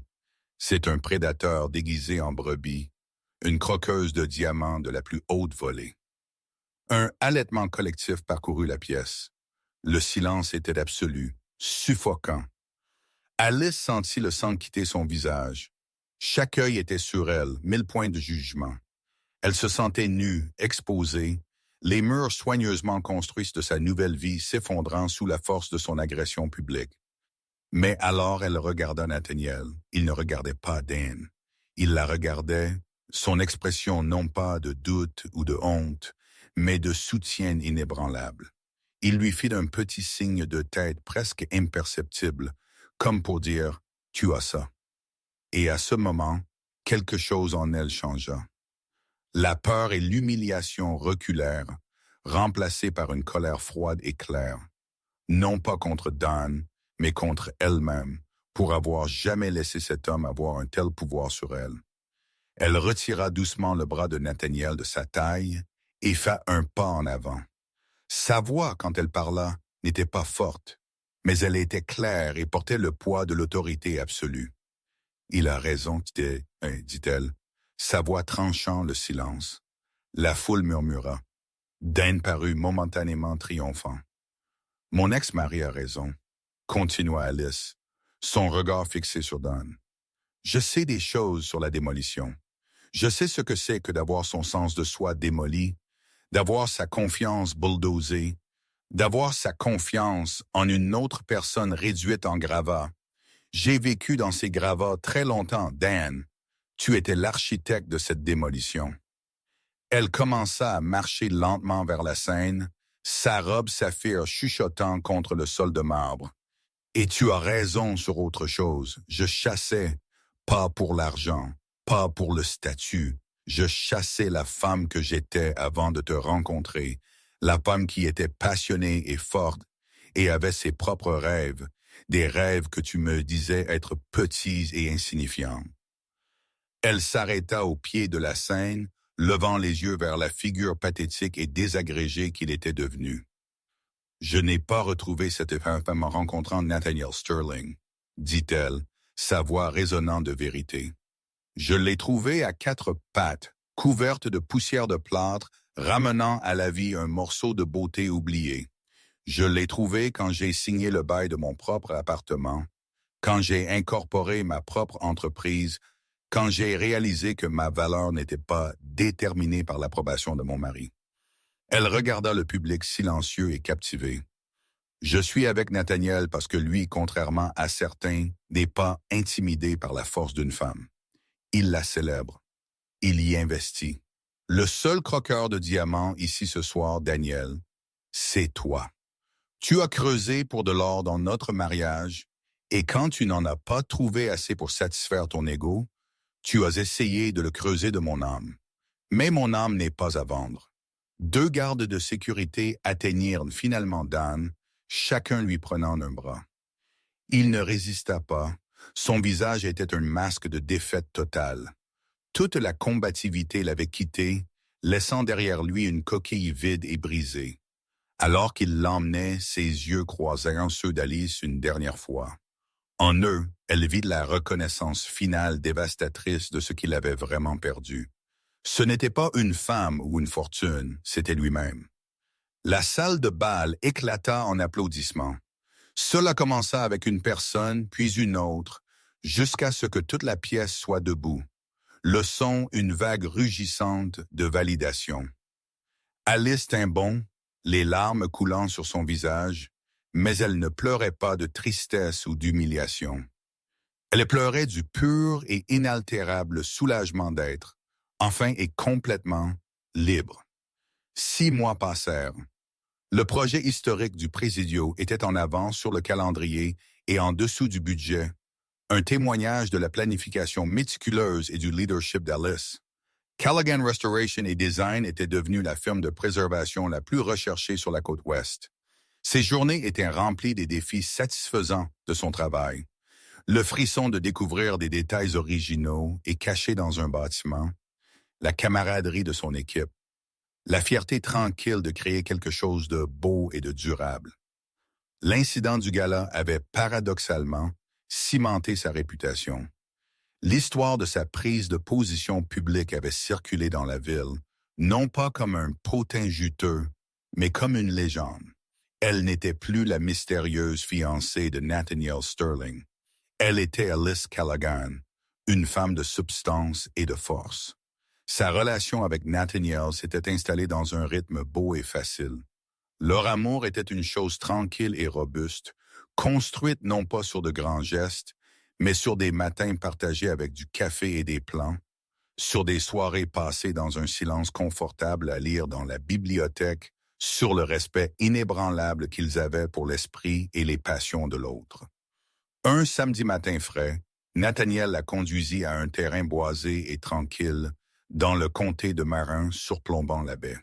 Speaker 1: C'est un prédateur déguisé en brebis, une croqueuse de diamants de la plus haute volée. Un halètement collectif parcourut la pièce. Le silence était absolu, suffocant. Alice sentit le sang quitter son visage. Chaque œil était sur elle, 1000 points de jugement. Elle se sentait nue, exposée, les murs soigneusement construits de sa nouvelle vie s'effondrant sous la force de son agression publique. Mais alors elle regarda Nathaniel. Il ne regardait pas Dan. Il la regardait, son expression non pas de doute ou de honte, mais de soutien inébranlable. Il lui fit un petit signe de tête presque imperceptible, comme pour dire « Tu as ça ». Et à ce moment, quelque chose en elle changea. La peur et l'humiliation reculèrent, remplacées par une colère froide et claire. Non pas contre Dan, mais contre elle-même, pour avoir jamais laissé cet homme avoir un tel pouvoir sur elle. Elle retira doucement le bras de Nathaniel de sa taille et fit un pas en avant. Sa voix, quand elle parla, n'était pas forte, mais elle était claire et portait le poids de l'autorité absolue. « Il a raison, dit-elle, sa voix tranchant le silence. La foule murmura. Dan parut momentanément triomphant. « Mon ex-mari a raison, » continua Alice, son regard fixé sur Dan. « Je sais des choses sur la démolition. Je sais ce que c'est que d'avoir son sens de soi démoli, d'avoir sa confiance bulldozée, d'avoir sa confiance en une autre personne réduite en gravats. J'ai vécu dans ces gravats très longtemps, Dan. Tu étais l'architecte de cette démolition. » Elle commença à marcher lentement vers la scène, sa robe saphir chuchotant contre le sol de marbre. « Et tu as raison sur autre chose. Je chassais, pas pour l'argent, pas pour le statut. Je chassais la femme que j'étais avant de te rencontrer, la femme qui était passionnée et forte et avait ses propres rêves, des rêves que tu me disais être petits et insignifiants. » Elle s'arrêta au pied de la scène, levant les yeux vers la figure pathétique et désagrégée qu'il était devenu. « Je n'ai pas retrouvé cette femme en rencontrant Nathaniel Sterling, » dit-elle, sa voix résonnant de vérité. « Je l'ai trouvée à 4 pattes, couverte de poussière de plâtre, ramenant à la vie un morceau de beauté oublié. Je l'ai trouvée quand j'ai signé le bail de mon propre appartement, quand j'ai incorporé ma propre entreprise, quand j'ai réalisé que ma valeur n'était pas déterminée par l'approbation de mon mari. » Elle regarda le public silencieux et captivé. « Je suis avec Nathaniel parce que lui, contrairement à certains, n'est pas intimidé par la force d'une femme. Il la célèbre. Il y investit. Le seul croqueur de diamants ici ce soir, Daniel, c'est toi. Tu as creusé pour de l'or dans notre mariage, et quand tu n'en as pas trouvé assez pour satisfaire ton ego, tu as essayé de le creuser de mon âme. Mais mon âme n'est pas à vendre. » 2 gardes de sécurité atteignirent finalement Dan, chacun lui prenant un bras. Il ne résista pas. Son visage était un masque de défaite totale. Toute la combativité l'avait quitté, laissant derrière lui une coquille vide et brisée. Alors qu'il l'emmenait, ses yeux croisèrent ceux d'Alice une dernière fois. En eux, elle vit la reconnaissance finale dévastatrice de ce qu'il avait vraiment perdu. Ce n'était pas une femme ou une fortune, c'était lui-même. La salle de bal éclata en applaudissements. Cela commença avec une personne, puis une autre, jusqu'à ce que toute la pièce soit debout. Le son, une vague rugissante de validation. Alice tint bon, les larmes coulant sur son visage, mais elle ne pleurait pas de tristesse ou d'humiliation. Elle pleurait du pur et inaltérable soulagement d'être, enfin et complètement, libre. 6 mois passèrent. Le projet historique du Présidio était en avance sur le calendrier et en dessous du budget, un témoignage de la planification méticuleuse et du leadership d'Alice. Callaghan Restoration et Design était devenue la firme de préservation la plus recherchée sur la côte ouest. Ses journées étaient remplies des défis satisfaisants de son travail. Le frisson de découvrir des détails originaux et cachés dans un bâtiment, la camaraderie de son équipe, la fierté tranquille de créer quelque chose de beau et de durable. L'incident du gala avait paradoxalement cimenté sa réputation. L'histoire de sa prise de position publique avait circulé dans la ville, non pas comme un potin juteux, mais comme une légende. Elle n'était plus la mystérieuse fiancée de Nathaniel Sterling. Elle était Alice Callaghan, une femme de substance et de force. Sa relation avec Nathaniel s'était installée dans un rythme beau et facile. Leur amour était une chose tranquille et robuste, construite non pas sur de grands gestes, mais sur des matins partagés avec du café et des plans, sur des soirées passées dans un silence confortable à lire dans la bibliothèque, sur le respect inébranlable qu'ils avaient pour l'esprit et les passions de l'autre. Un samedi matin frais, Nathaniel la conduisit à un terrain boisé et tranquille dans le comté de Marin surplombant la baie.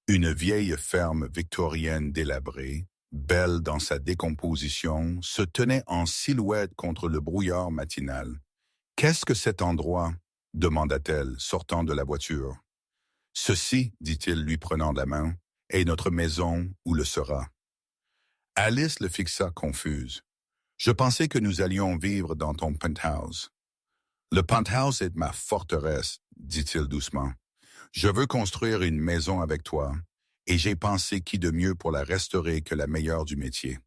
Speaker 1: Une vieille ferme victorienne délabrée, belle dans sa décomposition, se tenait en silhouette contre le brouillard matinal. « Qu'est-ce que cet endroit ?» demanda-t-elle, sortant de la voiture. « Ceci, dit-il lui prenant la main, est notre maison ou le sera. » Alice le fixa confuse. « Je pensais que nous allions vivre dans ton penthouse. »« Le penthouse est ma forteresse, » dit-il doucement. « Je veux construire une maison avec toi, et j'ai pensé qui de mieux pour la restaurer que la meilleure du métier. »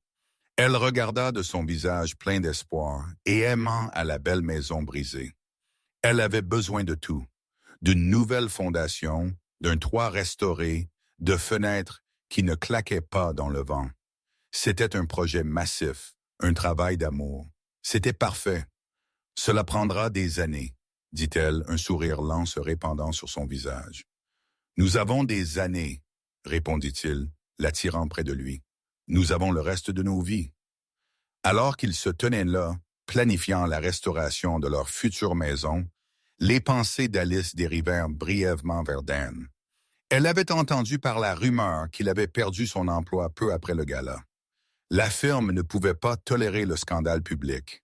Speaker 1: Elle regarda de son visage plein d'espoir et aimant à la belle maison brisée. Elle avait besoin de tout, d'une nouvelle fondation, d'un toit restauré, de fenêtres qui ne claquaient pas dans le vent. C'était un projet massif, un travail d'amour. C'était parfait. « Cela prendra des années, » dit-elle, un sourire lent se répandant sur son visage. « Nous avons des années, » répondit-il, l'attirant près de lui. « Nous avons le reste de nos vies. » Alors qu'ils se tenaient là, planifiant la restauration de leur future maison, les pensées d'Alice dérivèrent brièvement vers Dan. Elle avait entendu par la rumeur qu'il avait perdu son emploi peu après le gala. La firme ne pouvait pas tolérer le scandale public.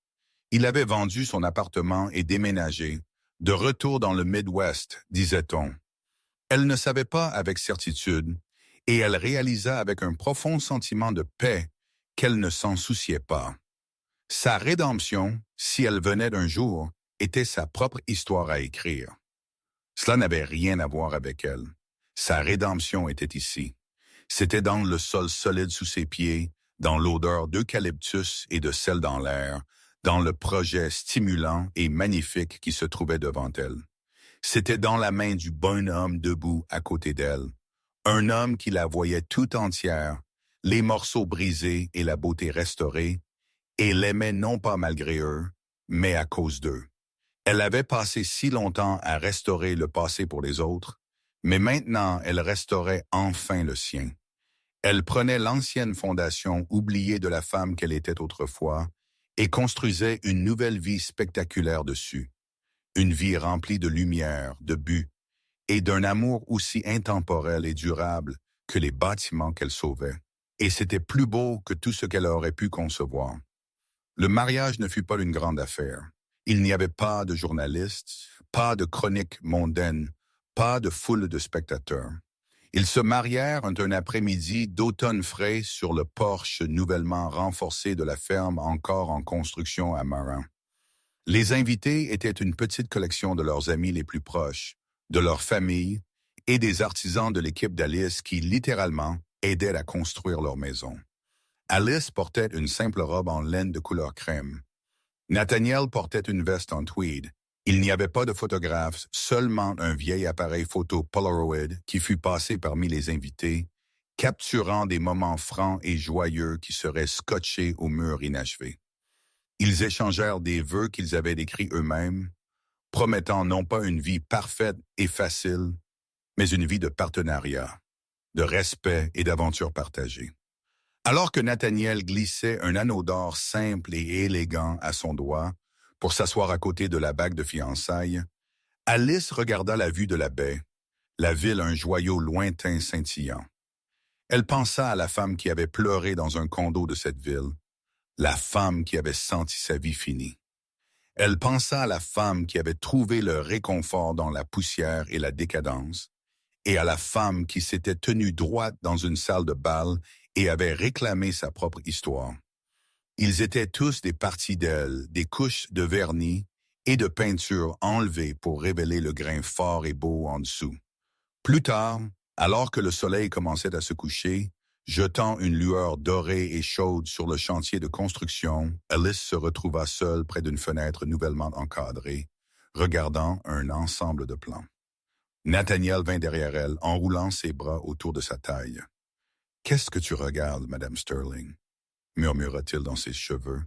Speaker 1: Il avait vendu son appartement et déménagé, de retour dans le Midwest, disait-on. Elle ne savait pas avec certitude, et elle réalisa avec un profond sentiment de paix qu'elle ne s'en souciait pas. Sa rédemption, si elle venait d'un jour, était sa propre histoire à écrire. Cela n'avait rien à voir avec elle. Sa rédemption était ici. C'était dans le sol solide sous ses pieds, dans l'odeur d'eucalyptus et de sel dans l'air, dans le projet stimulant et magnifique qui se trouvait devant elle. C'était dans la main du bonhomme debout à côté d'elle, un homme qui la voyait tout entière, les morceaux brisés et la beauté restaurée, et l'aimait non pas malgré eux, mais à cause d'eux. Elle avait passé si longtemps à restaurer le passé pour les autres, mais maintenant elle restaurait enfin le sien. Elle prenait l'ancienne fondation oubliée de la femme qu'elle était autrefois et construisait une nouvelle vie spectaculaire dessus. Une vie remplie de lumière, de but, et d'un amour aussi intemporel et durable que les bâtiments qu'elle sauvait. Et c'était plus beau que tout ce qu'elle aurait pu concevoir. Le mariage ne fut pas une grande affaire. Il n'y avait pas de journalistes, pas de chroniques mondaines, pas de foule de spectateurs. Ils se marièrent un après-midi d'automne frais sur le porche nouvellement renforcé de la ferme encore en construction à Marin. Les invités étaient une petite collection de leurs amis les plus proches, de leur famille et des artisans de l'équipe d'Alice qui, littéralement, aidaient à construire leur maison. Alice portait une simple robe en laine de couleur crème. Nathaniel portait une veste en tweed. Il n'y avait pas de photographe, seulement un vieil appareil photo Polaroid qui fut passé parmi les invités, capturant des moments francs et joyeux qui seraient scotchés au mur inachevé. Ils échangèrent des vœux qu'ils avaient décrits eux-mêmes, promettant non pas une vie parfaite et facile, mais une vie de partenariat, de respect et d'aventure partagée. Alors que Nathaniel glissait un anneau d'or simple et élégant à son doigt pour s'asseoir à côté de la bague de fiançailles, Alice regarda la vue de la baie, la ville un joyau lointain scintillant. Elle pensa à la femme qui avait pleuré dans un condo de cette ville, la femme qui avait senti sa vie finie. Elle pensa à la femme qui avait trouvé le réconfort dans la poussière et la décadence, et à la femme qui s'était tenue droite dans une salle de bal et avait réclamé sa propre histoire. Ils étaient tous des parties d'elle, des couches de vernis et de peinture enlevées pour révéler le grain fort et beau en dessous. Plus tard, alors que le soleil commençait à se coucher, jetant une lueur dorée et chaude sur le chantier de construction, Alice se retrouva seule près d'une fenêtre nouvellement encadrée, regardant un ensemble de plans. Nathaniel vint derrière elle, enroulant ses bras autour de sa taille. « Qu'est-ce que tu regardes, Madame Sterling ?» murmura-t-il dans ses cheveux.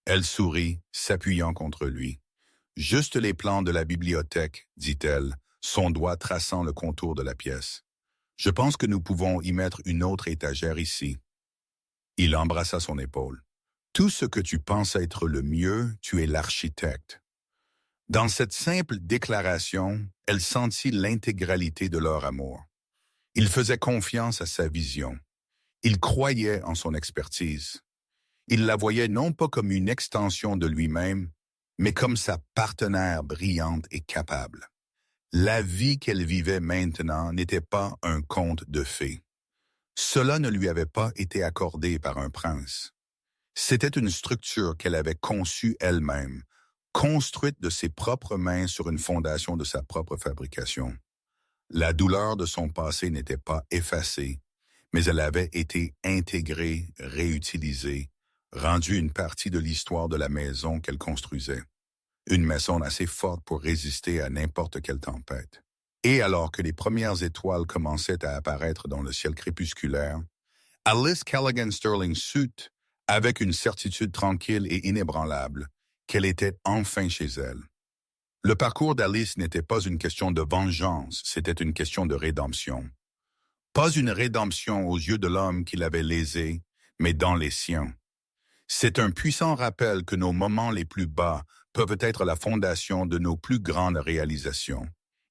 Speaker 1: Elle sourit, s'appuyant contre lui. « Juste les plans de la bibliothèque, dit-elle, son doigt traçant le contour de la pièce. Je pense que nous pouvons y mettre une autre étagère ici. » Il embrassa son épaule. « Tout ce que tu penses être le mieux, tu es l'architecte. » Dans cette simple déclaration, elle sentit l'intégralité de leur amour. Il faisait confiance à sa vision. Il croyait en son expertise. Il la voyait non pas comme une extension de lui-même, mais comme sa partenaire brillante et capable. La vie qu'elle vivait maintenant n'était pas un conte de fées. Cela ne lui avait pas été accordé par un prince. C'était une structure qu'elle avait conçue elle-même, construite de ses propres mains sur une fondation de sa propre fabrication. La douleur de son passé n'était pas effacée, mais elle avait été intégrée, réutilisée, rendue une partie de l'histoire de la maison qu'elle construisait. Une maison assez forte pour résister à n'importe quelle tempête. Et alors que les premières étoiles commençaient à apparaître dans le ciel crépusculaire, Alice Callaghan Sterling sut, avec une certitude tranquille et inébranlable, qu'elle était enfin chez elle. Le parcours d'Alice n'était pas une question de vengeance, c'était une question de rédemption. Pas une rédemption aux yeux de l'homme qui l'avait lésée, mais dans les siens. C'est un puissant rappel que nos moments les plus bas peuvent être la fondation de nos plus grandes réalisations,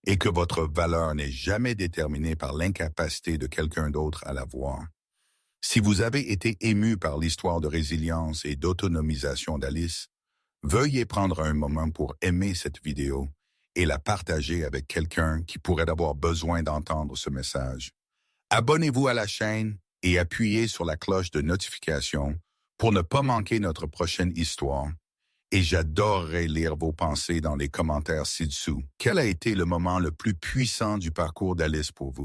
Speaker 1: et que votre valeur n'est jamais déterminée par l'incapacité de quelqu'un d'autre à la voir. Si vous avez été ému par l'histoire de résilience et d'autonomisation d'Alice, veuillez prendre un moment pour aimer cette vidéo et la partager avec quelqu'un qui pourrait avoir besoin d'entendre ce message. Abonnez-vous à la chaîne et appuyez sur la cloche de notification pour ne pas manquer notre prochaine histoire. Et j'adorerais lire vos pensées dans les commentaires ci-dessous. Quel a été le moment le plus puissant du parcours d'Alice pour vous?